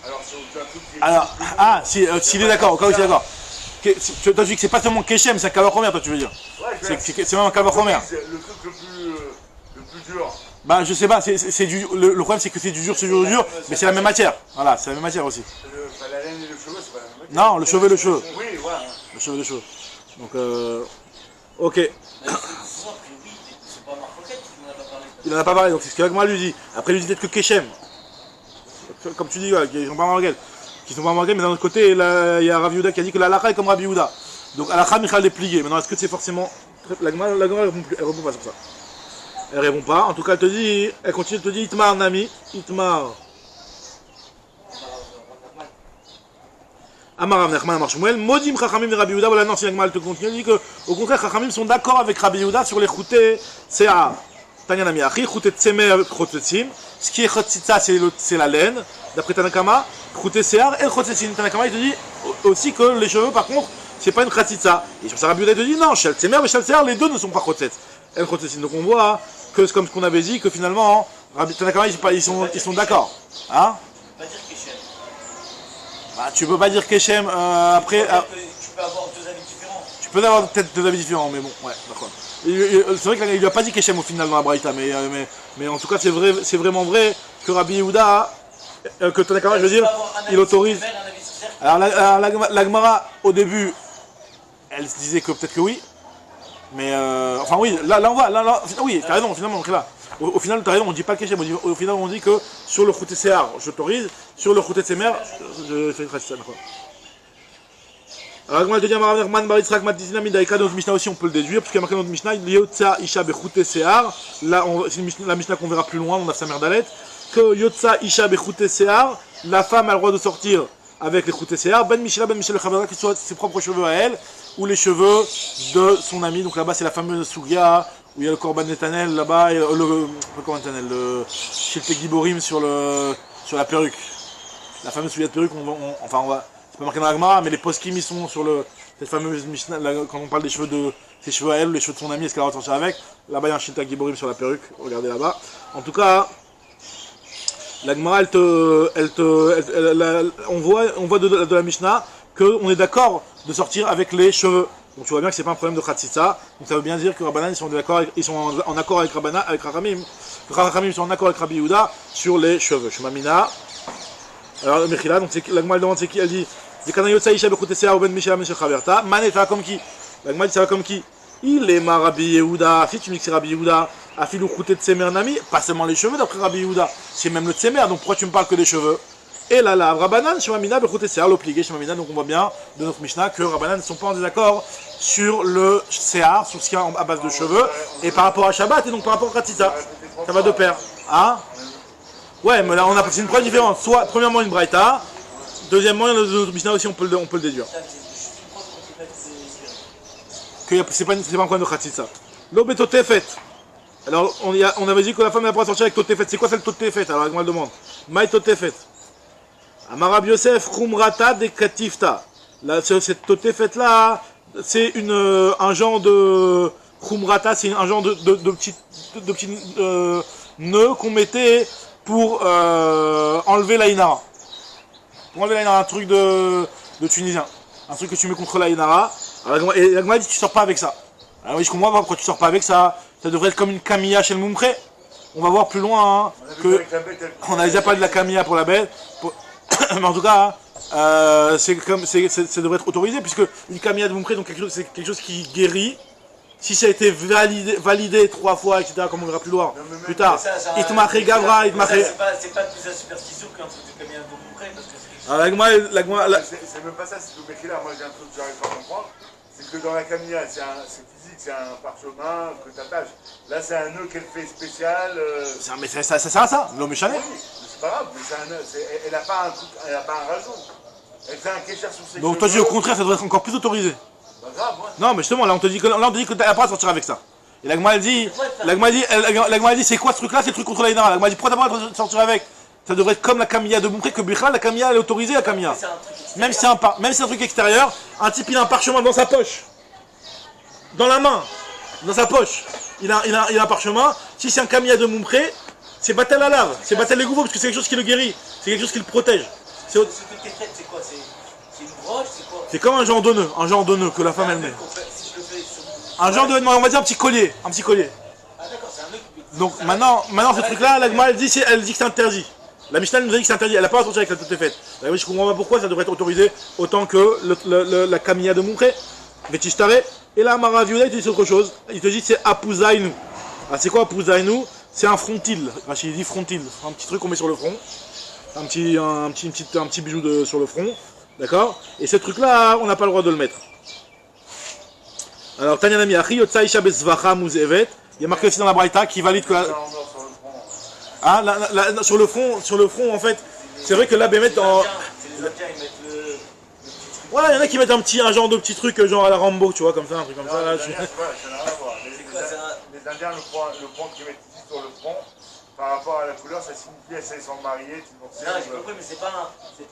alors c'est un truc qui est. Alors, s'il est d'accord, au cas où il est d'accord. Toi tu dis que c'est pas seulement Keshem, c'est un calvaire toi tu veux dire. Ouais, c'est même un calvaire. Le truc le plus dur. Bah je sais pas, le problème c'est que c'est du dur, mais c'est la même matière. Voilà, c'est la même matière aussi. La laine et le cheveu, c'est pas la même matière. Non, le cheveu et le cheveu. Oui, voilà. Le cheveu et le cheveu. Donc ok. Mais c'est souvent que oui, c'est pas Marcoquette qui n'en a pas parlé. Il en a pas parlé, donc c'est ce que moi lui dit. Après lui dit peut-être que Keshem. Comme tu dis, ils sont pas marqués. Qui sont pas marqués, mais d'un autre côté, il y a Rabbi Yehuda qui a dit que la halakha est comme Rabbi Yehuda. Donc Alakha Michal est plié. Maintenant, est-ce que c'est forcément. La Gemara elle répond pas sur ça. Elle répond pas. En tout cas, elle te dit, elle continue, elle te dit Itmar Nami, Itmar. Amar Rav Nachman Amar Shmuel, Modim Chachamim et Rabbi Yehuda. Voilà, non, si la Gemara elle te continue, elle dit que, au contraire, Chachamim sont d'accord avec Rabbi Yehuda sur les choutés Se'ar. Tanya Nami Achi, chouté Tsemer avec choutetzim. Ce qui est chotzitza, c'est la laine. D'après Tanakama, chouté Se'ar et choutetzim. Tanakama, il te dit aussi que les cheveux, par contre, c'est pas une chatzitza. Et sur ça, Rabbi Yehuda te dit non, Shel Tsemer et Shel Se'ar, les deux ne sont pas chotzetz. El chotzetzim. Donc on voit que c'est comme ce qu'on avait dit, que finalement, Rabbi Tanakama, ils sont d'accord. Hein? Pas dire Keshem. Bah, tu peux pas dire Keshem après. Tu peux avoir deux avis différents. Tu peux avoir peut-être deux avis différents, mais bon, ouais, d'accord. C'est vrai qu'il lui a pas dit Keshem au final dans la Braïta, mais en tout cas, c'est vraiment vrai que Rabbi Yehuda, que Tanakama, je veux dire, il autorise. Alors la Gemara, au début, elle se disait que peut-être que oui, mais enfin oui, là on voit, oui, t'as raison, finalement, là. Au final, t'as raison, on dit pas le Keshem, au final, on dit que sur le Chouté Se'ar, j'autorise, sur le Chouté Tsemer, je fais une phrase, d'accord. Alors, comment te dit Amar Rav Nachman Bar Yitzchak Matizina Midaïka, dans notre Mishnah aussi, on peut le déduire, parce qu'il y a marqué dans notre Mishnah, Yotza Isha Bechouté Se'ar, là, c'est la Mishnah qu'on verra plus loin, on a sa mère d'Alet, que Yotza Isha Bechouté Se'ar, la femme a le droit de sortir avec les Chouté Se'ar, Ben Michel Chavara, que ce soit ses propres cheveux à elle, ou les cheveux de son ami, donc là-bas c'est la fameuse Sugia, où il y a le Korban Netanel, là-bas, le Shiltei Giborim sur la perruque. La fameuse Sugia de perruque, c'est pas marqué dans la Gemara, mais les poskim ils sont sur cette fameuse Mishnah, quand on parle des cheveux de ses cheveux à elle, ou les cheveux de son ami, est-ce qu'elle a le droit de sortir avec? Là-bas il y a un Shiltei Giborim sur la perruque, regardez là-bas. En tout cas, la Gemara, on voit de la Mishnah qu'on est d'accord de sortir avec les cheveux. Donc tu vois bien que c'est pas un problème de Khatsitsa. Donc ça veut bien dire que Rabbanan ils sont en accord avec Rabbanan, avec Rachamim. Que Rachamim sont en accord avec Rabbi Yehuda sur les cheveux. Shumamina. Alors Mechila, donc la Gemara demande c'est qui? Elle dit Zekana Isha Bechouté Se'ar ou Ben Misha Meshel Chaverta. Mané, ça va comme qui? La Gemara dit ça va comme qui? Il est ma Rabbi Yehuda. Si tu me dis que c'est Rabbi Yehuda, Afilou Chouté Tsemer Nami, pas seulement les cheveux d'après Rabbi Yehuda, c'est même le Tsemer, donc pourquoi tu me parles que des cheveux? Et là, Rabbanan, Shemamina, Bechouté Se'ar, l'obligé Shemamina, donc on voit bien de notre Mishnah que Rabbanan ne sont pas en désaccord sur le Se'ar, sur ce qu'il y a à base de cheveux, et par rapport à Shabbat, et donc par rapport à Khatsitsa. Ça va de pair. Hein? Ouais, mais là, c'est une preuve différente. Soit, premièrement, une Braïta, deuxièmement, dans notre Mishnah aussi, on peut le déduire. Que c'est pas un problème de Khatsitsa. L'obetotefet. Alors, on avait dit que la femme n'a pas sortir avec Totefet. C'est quoi celle Totefet? Alors, moi, elle demande. Maï Totefet. Amarab Yosef, Khumrata de Katifta. Là, cette Totefet là, c'est un genre de Khumrata, c'est un genre de petits nœuds qu'on mettait pour enlever l'Aïnara. Pour enlever l'Aïnara, un truc de Tunisien. Un truc que tu mets contre l'Aïnara. Et la Gemara dit tu sors pas avec ça. Alors oui, je comprends pas pourquoi tu sors pas avec ça. Ça devrait être comme une Camilla chez le Moumpré. On va voir plus loin hein, que on a déjà parlé de la Camilla pour la bête. Mais en tout cas, ça devrait être autorisé puisque une Camilla de Moumpré, donc c'est quelque chose qui guérit. Si ça a été validé 3 fois, etc., comme on verra plus loin, plus tard, Itmaché Gavra, Itmaché. C'est pas plus la superstition qu'un truc de Camilla de Moumpré parce que c'est. Alors, c'est même pas ça, c'est que là, moi j'ai un truc que j'arrive pas à comprendre. C'est que dans la Camilla, c'est physique, c'est un parchemin que tu attaches. Là, c'est un nœud qu'elle fait spécial. Mais ça sert à ça, l'homme échané. Oui, c'est pas grave, mais c'est un nœud. Elle n'a pas un rajout. Elle fait un kécher sur ses donc toi, tu dis au contraire, ça devrait être encore plus autorisé. Pas grave, ouais. Non, mais justement, là, on te dit que tu n'as pas à sortir avec ça. Et la Gemara dit, c'est quoi ce truc-là? C'est le truc contre l'Aïnara. La Gemara dit, pourquoi t'as pas à sortir avec? Ça devrait être comme la Camilla de montrer que Bichla, la Camilla, elle est autorisée, la Camilla. Même si c'est un truc extérieur, un type, il a un parchemin dans sa poche. Dans la main. Dans sa poche. Il a un parchemin. Si c'est un Camilla de Moumpré, c'est Batel la lave. C'est Batel les gouveaux, parce que c'est quelque chose qui le guérit. C'est quelque chose qui le protège. Ce que t'es fait, c'est quoi? C'est une broche? C'est quoi? C'est comme un genre de nœud que la femme elle met. Un genre de, on va dire un petit collier. Ah d'accord, c'est un nœud qui. Donc maintenant ce truc-là, la Gemara, elle dit que c'est interdit. La Mishnah nous a dit que c'est interdit, elle n'a pas à sortir avec la toute faite. Je ne comprends pas pourquoi ça devrait être autorisé autant que la Camilla de Moumpré. Vetishtare. Et là, Marav Yehuda, il te dit autre chose. Il te dit c'est Apouzaïnou. Ah, c'est quoi Apouzaïnou? C'est un frontil. Rachid dit frontil. Un petit truc qu'on met sur le front. Un petit bijou sur le front. D'accord? Et ce truc-là, on n'a pas le droit de le mettre. Alors, Tanya Nami Achi, Yotza Isha Bezvacha Muzevet. Il y a marqué aussi dans la Braïta qui valide que la... Ah, sur le front, en fait, c'est vrai que là, Bémet, en... C'est les Indiens, ils mettent le petit truc. Ouais, il y en a qui mettent un genre de petit truc, genre à la Rambo, tu vois, comme ça, un truc comme ça. Là, Les Indiens, ça n'a rien à voir. Les Indiens, le point qu'ils mettent ici sur le front, par rapport à la couleur, ça signifie qu'ils sont mariés, divorcés. Non, j'ai compris, mais c'est pas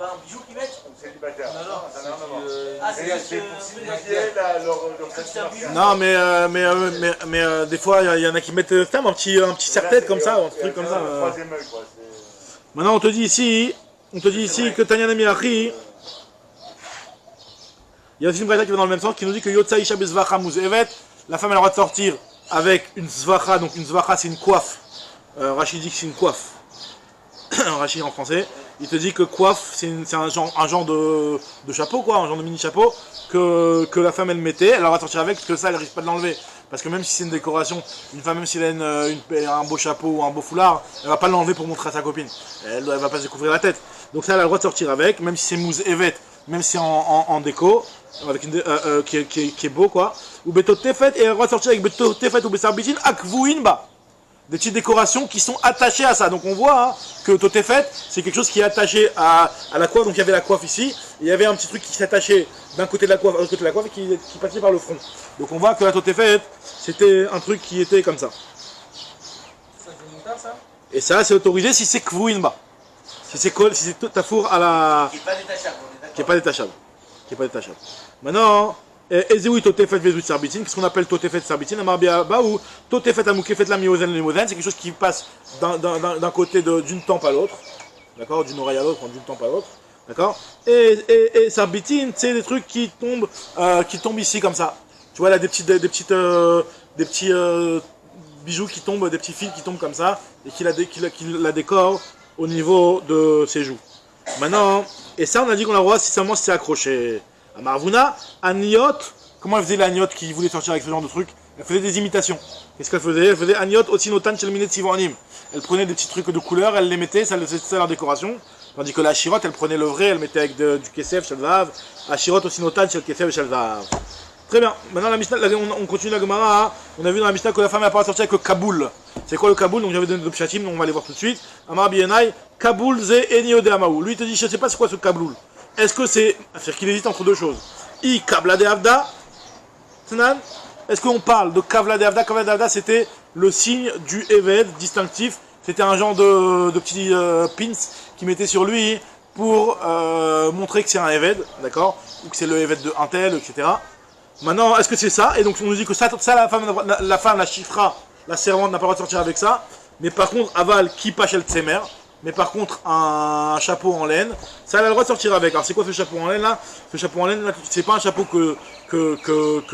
un bijou qu'ils mettent. Ou célibataires. Non, Ça n'a rien à voir. Ah, c'est juste C'est pour signifier leur statut marital. Non, mais des fois, il y en a qui mettent un petit serre-tête comme ça, un truc comme ça. Le troisième œil, quoi. Maintenant, on te dit ici que Tanya Nami Achi, il y a aussi une braïta qui va dans le même sens, qui nous dit que Yotza Isha Bezvacha Muzevet, la femme elle a le droit de sortir avec une zvacha, donc une zvacha c'est une coiffe. Rachid dit que c'est une coiffe. Rachid en français, il te dit que coiffe c'est un genre de chapeau, quoi, un genre de mini chapeau que la femme elle mettait, elle a le droit de sortir avec parce que ça elle risque pas de l'enlever. Parce que même si c'est une décoration, une femme, même si elle a un beau chapeau ou un beau foulard, elle va pas l'enlever pour montrer à sa copine. Elle va pas se découvrir la tête. Donc ça elle a le droit de sortir avec, même si c'est mousse evet, même si c'est en déco, avec qui est beau, quoi. Ou betot tefet, et elle a le droit de sortir avec betot tefet ou besarbitin akvouin ba. Des petites décorations qui sont attachées à ça. Donc on voit que Totefet, c'est quelque chose qui est attaché à la coiffe. Donc il y avait la coiffe ici, et il y avait un petit truc qui s'attachait d'un côté de la coiffe à l'autre côté de la coiffe et qui passait par le front. Donc on voit que la Totefet, c'était un truc qui était comme ça. Ça, c'est une moutarde, ça? Et ça, c'est autorisé si c'est kvouinba. Si c'est tafour à la... Qui est pas détachable, on est d'accord. Qui est pas détachable. Qui est pas détachable. Maintenant... Ezewi Totefet Vezut Sarbitin, qu'est-ce qu'on appelle Totefet Sarbitin? Amarbia Baou, Totefet Amoukefet la Miozen Limozen, c'est quelque chose qui passe d'un côté d'une tempe à l'autre, d'accord, d'une oreille à l'autre, d'une tempe à l'autre, d'accord. Et Sarbitin, c'est des trucs qui tombent ici comme ça. Tu vois là des petits bijoux qui tombent, des petits fils qui tombent comme ça et qui la décorent au niveau de ses joues. Maintenant, et ça on a dit qu'on a le droit si seulement c'est accroché. Marvuna, Aniot, comment elle faisait l'Aniot qui voulait sortir avec ce genre de truc? Elle faisait des imitations. Qu'est-ce qu'elle faisait? Elle faisait Aniot, Otinotan, Chelminet, Sivonim. Elle prenait des petits trucs de couleur, elle les mettait, ça c'était leur décoration. Tandis que la Shirot, elle prenait le vrai, elle mettait avec du Kesef, Shelvav. Ashirot, Otinotan, Shel Kesef, Shelvav. Très bien. Maintenant, la Mishnah, on continue la Gemara. On a vu dans la Mishnah que la femme n'a pas sorti avec le Kaboul. C'est quoi le Kaboul? Donc j'avais donné le Pshatim, donc on va aller voir tout de suite. Amar Bienai, Kaboul, Ze, Enio de Amaou. Lui, il te dit, je ne sais pas c'est quoi ce Kaboul. Est-ce que c'est-à-dire qu'il hésite entre deux choses. I Kabla de Avda. Est-ce qu'on parle de Kavla de Avda? Kavla de Avda, c'était le signe du Eved distinctif. C'était un genre de petit pins qu'il mettait sur lui pour montrer que c'est un Eved, d'accord? Ou que c'est le Eved de Intel, etc. Maintenant, est-ce que c'est ça? Et donc on nous dit que ça la femme, la chifra, la servante n'a pas le droit de sortir avec ça. Mais par contre, Aval, qui pachel tsemer. Mais par contre, un chapeau en laine, ça elle a le droit de sortir avec. Alors c'est quoi ce chapeau en laine là? Ce chapeau en laine là, c'est pas un chapeau que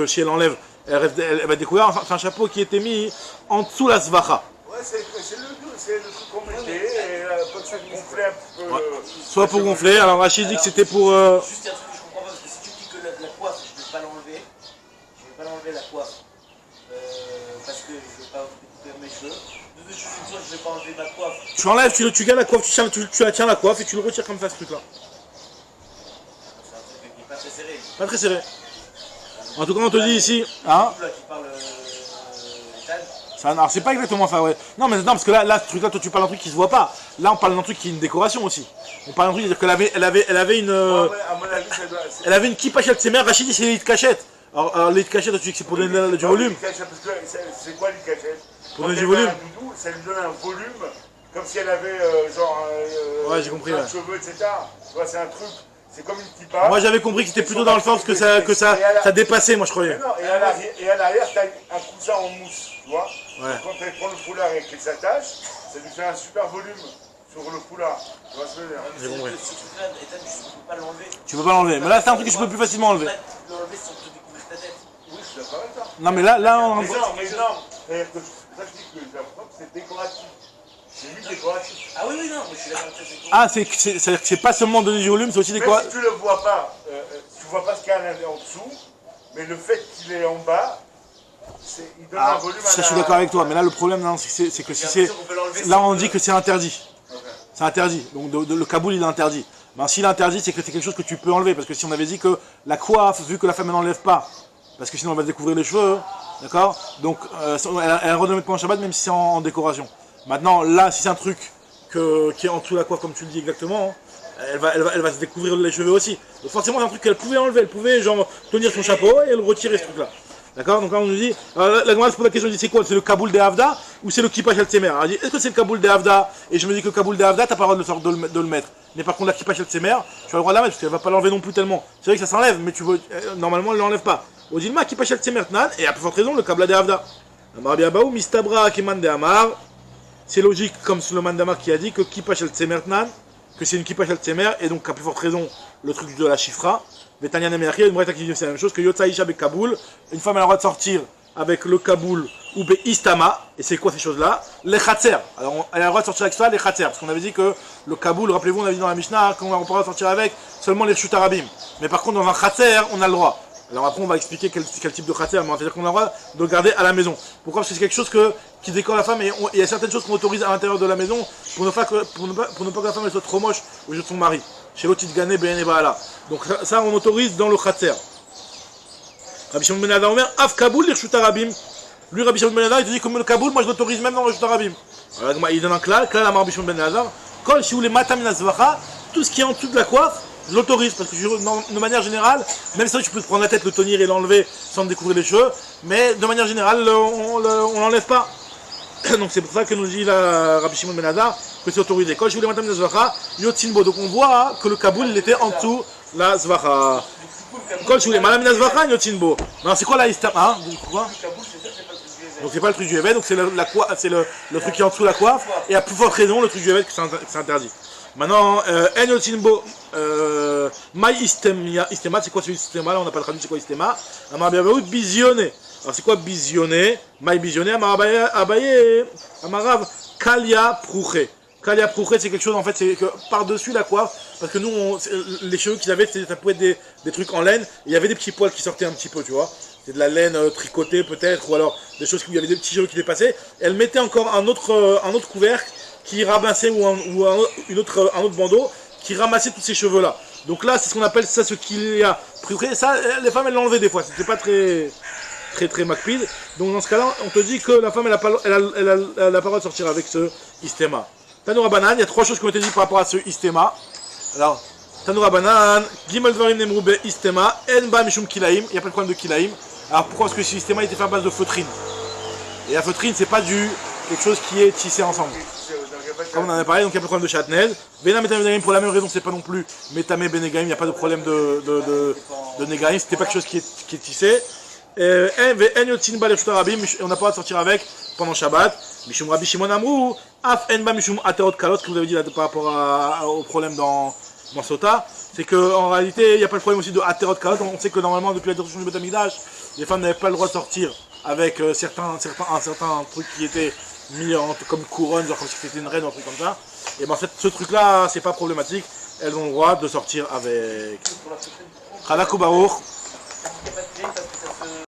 si elle enlève, elle va découvrir. Enfin, c'est un chapeau qui était mis en dessous la svacha. Ouais, c'est le truc qu'on mettait, et comme ça gonflait un petit peu. Ouais. Soit pour gonfler, alors Rachid dit que c'était pour... Juste un truc que je comprends pas, parce que si tu me dis que la coiffe, je ne vais pas l'enlever, la coiffe, parce que je ne vais pas découper mes cheveux. De chose, une chose, je ne vais pas enlever ma coiffe. Tu enlèves, tu gardes la coiffe, tu la tiens la coiffe et tu le retires comme ça ce truc là. C'est un truc qui n'est pas très serré. Pas très serré. En tout cas on te dit ici... Hein? Là qui parle ça, alors c'est pas exactement ça, ouais. Non mais non, parce que là ce truc là, toi tu parles d'un truc qui se voit pas. Là on parle d'un truc qui est une décoration aussi. On parle d'un truc, c'est-à-dire qu'elle avait une... À mon avis, ça doit. Elle avait une kippa chez Tsemer, Rachid dit c'est l'élite cachette. Alors l'élite cachette, tu dis que c'est pour donner du volume. Parce que c'est quoi les cachettes? Pour donner du volume. Ça lui donne un volume, comme si elle avait ouais, j'ai compris, ouais. cheveux, etc. Tu vois, c'est un truc, c'est comme une kippa. Moi j'avais compris que c'était plutôt dans le sens que ça dépassait, moi je croyais. Non, et à l'arrière, tu as un coussin en mousse, tu vois. Ouais. Quand elle prend le foulard et qu'elle s'attache, ça lui fait un super volume sur le foulard. Tu vois ce que je veux dire? J'ai compris. Ce truc-là, Ethan, je ne peux pas l'enlever. Tu peux pas l'enlever, mais là c'est un truc que je peux plus facilement enlever. L'enlever sans te découvrir ta tête. Oui, je suis d'accord avec toi. Non mais là on... Mais non, c'est-à-dire que ça je dis que j'ai l'impression que c'est décoratif. C'est lui décoratif. Ah oui, oui, non, mais je suis d'accord avec ça, c'est tout. Ah, c'est-à-dire que c'est pas seulement donner du volume, c'est aussi Même décoratif. si tu le vois pas, tu vois pas ce qu'il y a en dessous, mais le fait qu'il est en bas, il donne un volume à ça je suis d'accord avec toi, mais là le problème c'est que si c'est... Là on dit que c'est interdit. C'est interdit, donc le Kaboul il est interdit. Ben, s'il est interdit, c'est que c'est quelque chose que tu peux enlever, parce que si on avait dit que la coiffe, vu que la femme n'enlève pas, parce que sinon elle va se découvrir les cheveux, d'accord? Donc elle a le droit de le mettre pendant Shabbat même si c'est en décoration. Maintenant là, si c'est un truc qui est en dessous de la coiffe comme tu le dis exactement, elle va se découvrir les cheveux aussi. Donc forcément c'est un truc qu'elle pouvait enlever, elle pouvait genre tenir son chapeau et elle retirer ce truc là. D'accord? Donc là on nous dit, la Gemara se pose la question, c'est quoi? C'est le Kaboul des Havda ou c'est le Kippa Shel Tzemer? Elle dit, est-ce que c'est le Kaboul des Havda? Et je me dis que le Kaboul des Havda, t'as pas le droit de le mettre. Mais par contre la Kippa Shel Tzemer, tu as le droit de la mettre parce qu'elle va pas l'enlever non plus tellement. C'est vrai que ça s'enlève, mais tu veux, normalement elle l'enlève pas. Au Dilma, Kippa Shel Tzemer Tnan, et à plus forte raison, le Kabla des Havda. Amar Biabaou, Mistabra Akiman de Amar. C'est logique comme Suleiman Damar qui a dit que Kippa Shel Tzemer Tnan, que c'est une Kippa Shel Tzemer, et donc à plus forte raison, le truc de la Chifra. Vetania Nemeachia, il y a une braïta qui dit c'est la même chose que Yotza Isha Be Kaboul. Une femme a le droit de sortir avec le Kaboul ou Be Istama, et c'est quoi ces choses-là? Les Khatser. Alors elle a le droit de sortir avec ça, les Khatser, parce qu'on avait dit que le Kaboul, rappelez-vous, on avait dit dans la Mishnah qu'on ne pourra sortir avec seulement les Shutarabim. Mais par contre, dans un Khatser, on a le droit. Alors après, on va expliquer quel type de Khatser, mais on va dire qu'on a le droit de le garder à la maison. Pourquoi? Parce que c'est quelque chose qui décore la femme, et il y a certaines choses qu'on autorise à l'intérieur de la maison pour ne pas que la femme elle soit trop moche aux yeux de son mari. Chez l'autre Gané, Ben et Baala. Donc ça, on autorise dans le Khatser. Rabbi Shimon ben Elazar Omer, Af Kaboul l'Irshutarabim. Lui, Rabbi Shimon ben Elazar, il te dit comme le Kaboul, moi je l'autorise même dans le Shutarabim. Il donne un klal à Rabbi Shimon ben Elazar. Kol si vous les matam minazvacha, tout ce qui est en dessous de la coiffe, je l'autorise parce que de manière générale, même si tu peux te prendre la tête, le tenir et l'enlever sans découvrir les cheveux, mais de manière générale, on l'enlève pas. Donc c'est pour ça que nous dit la Rabbi Shimon ben Elazar que c'est autorisé. Kol si vous les matam minazvacha, yotzinbo. Donc on voit que le Kaboul il était en dessous la zvacha. Kol shule malam nazvacha yotinbo. Non, c'est quoi la istama? Donc c'est pas le truc du évêque, donc c'est le truc qui est en dessous de la coiffe, et à plus forte raison le truc du évêque que c'est interdit. Maintenant, en yotinbo, maï istema, c'est quoi ce istema là? On n'a pas traduit, c'est quoi istema? Amar biabaout bisionné. Alors c'est quoi bisionné? Maï bisionné, amar abaye, amarav kalia prouché. Kalia prouché, c'est quelque chose en fait, c'est que par-dessus la coiffe, parce que nous, les cheveux qu'ils avaient, ça pouvait être des trucs en laine, et il y avait des petits poils qui sortaient un petit peu, tu vois. C'est de la laine tricotée peut-être, ou alors des choses où il y avait des petits cheveux qui dépassaient. Et elle mettait encore un autre couvercle qui ramassait, ou un autre bandeau qui ramassait tous ces cheveux-là. Donc là, c'est ce qu'on appelle ça, ce qu'il y a prouché. Ça, les femmes, elles l'enlevaient des fois, c'était pas très macpide. Donc dans ce cas-là, on te dit que la femme, elle a pas le droit de sortir avec ce istema. Tanoura Banan, il y a trois choses qui ont été dites par rapport à ce istema. Alors, Tanoura Banan, Gimel Dvarim Nemroube Istema, Enba Mishum Kilaim, il n'y a pas de problème de Kilaim. Alors pourquoi? Parce que ce istema était fait à base de feutrine. Et la feutrine, c'est pas quelque chose qui est tissé ensemble. Comme on en a parlé, donc il n'y a pas de problème de chatnez. Vena Metame Negaim, pour la même raison, c'est pas non plus Metame Benegaim, il n'y a pas de problème de Negaim, c'était pas quelque chose qui est tissé. Et on n'a pas à sortir avec pendant Shabbat. Mishum Rabbi Shimon Amrou, Af Enba Mishum Aterot Kalot, que vous avez dit là par rapport au problème dans Sota, c'est qu'en réalité il n'y a pas de problème aussi de Aterot Kalot. On sait que normalement depuis la destruction du Beth Amikdash, les femmes n'avaient pas le droit de sortir avec un certain truc qui était mis comme couronne, genre comme si c'était une reine ou un truc comme ça. Et ben ce truc là c'est pas problématique, elles ont le droit de sortir avec. Chalakou Baruch.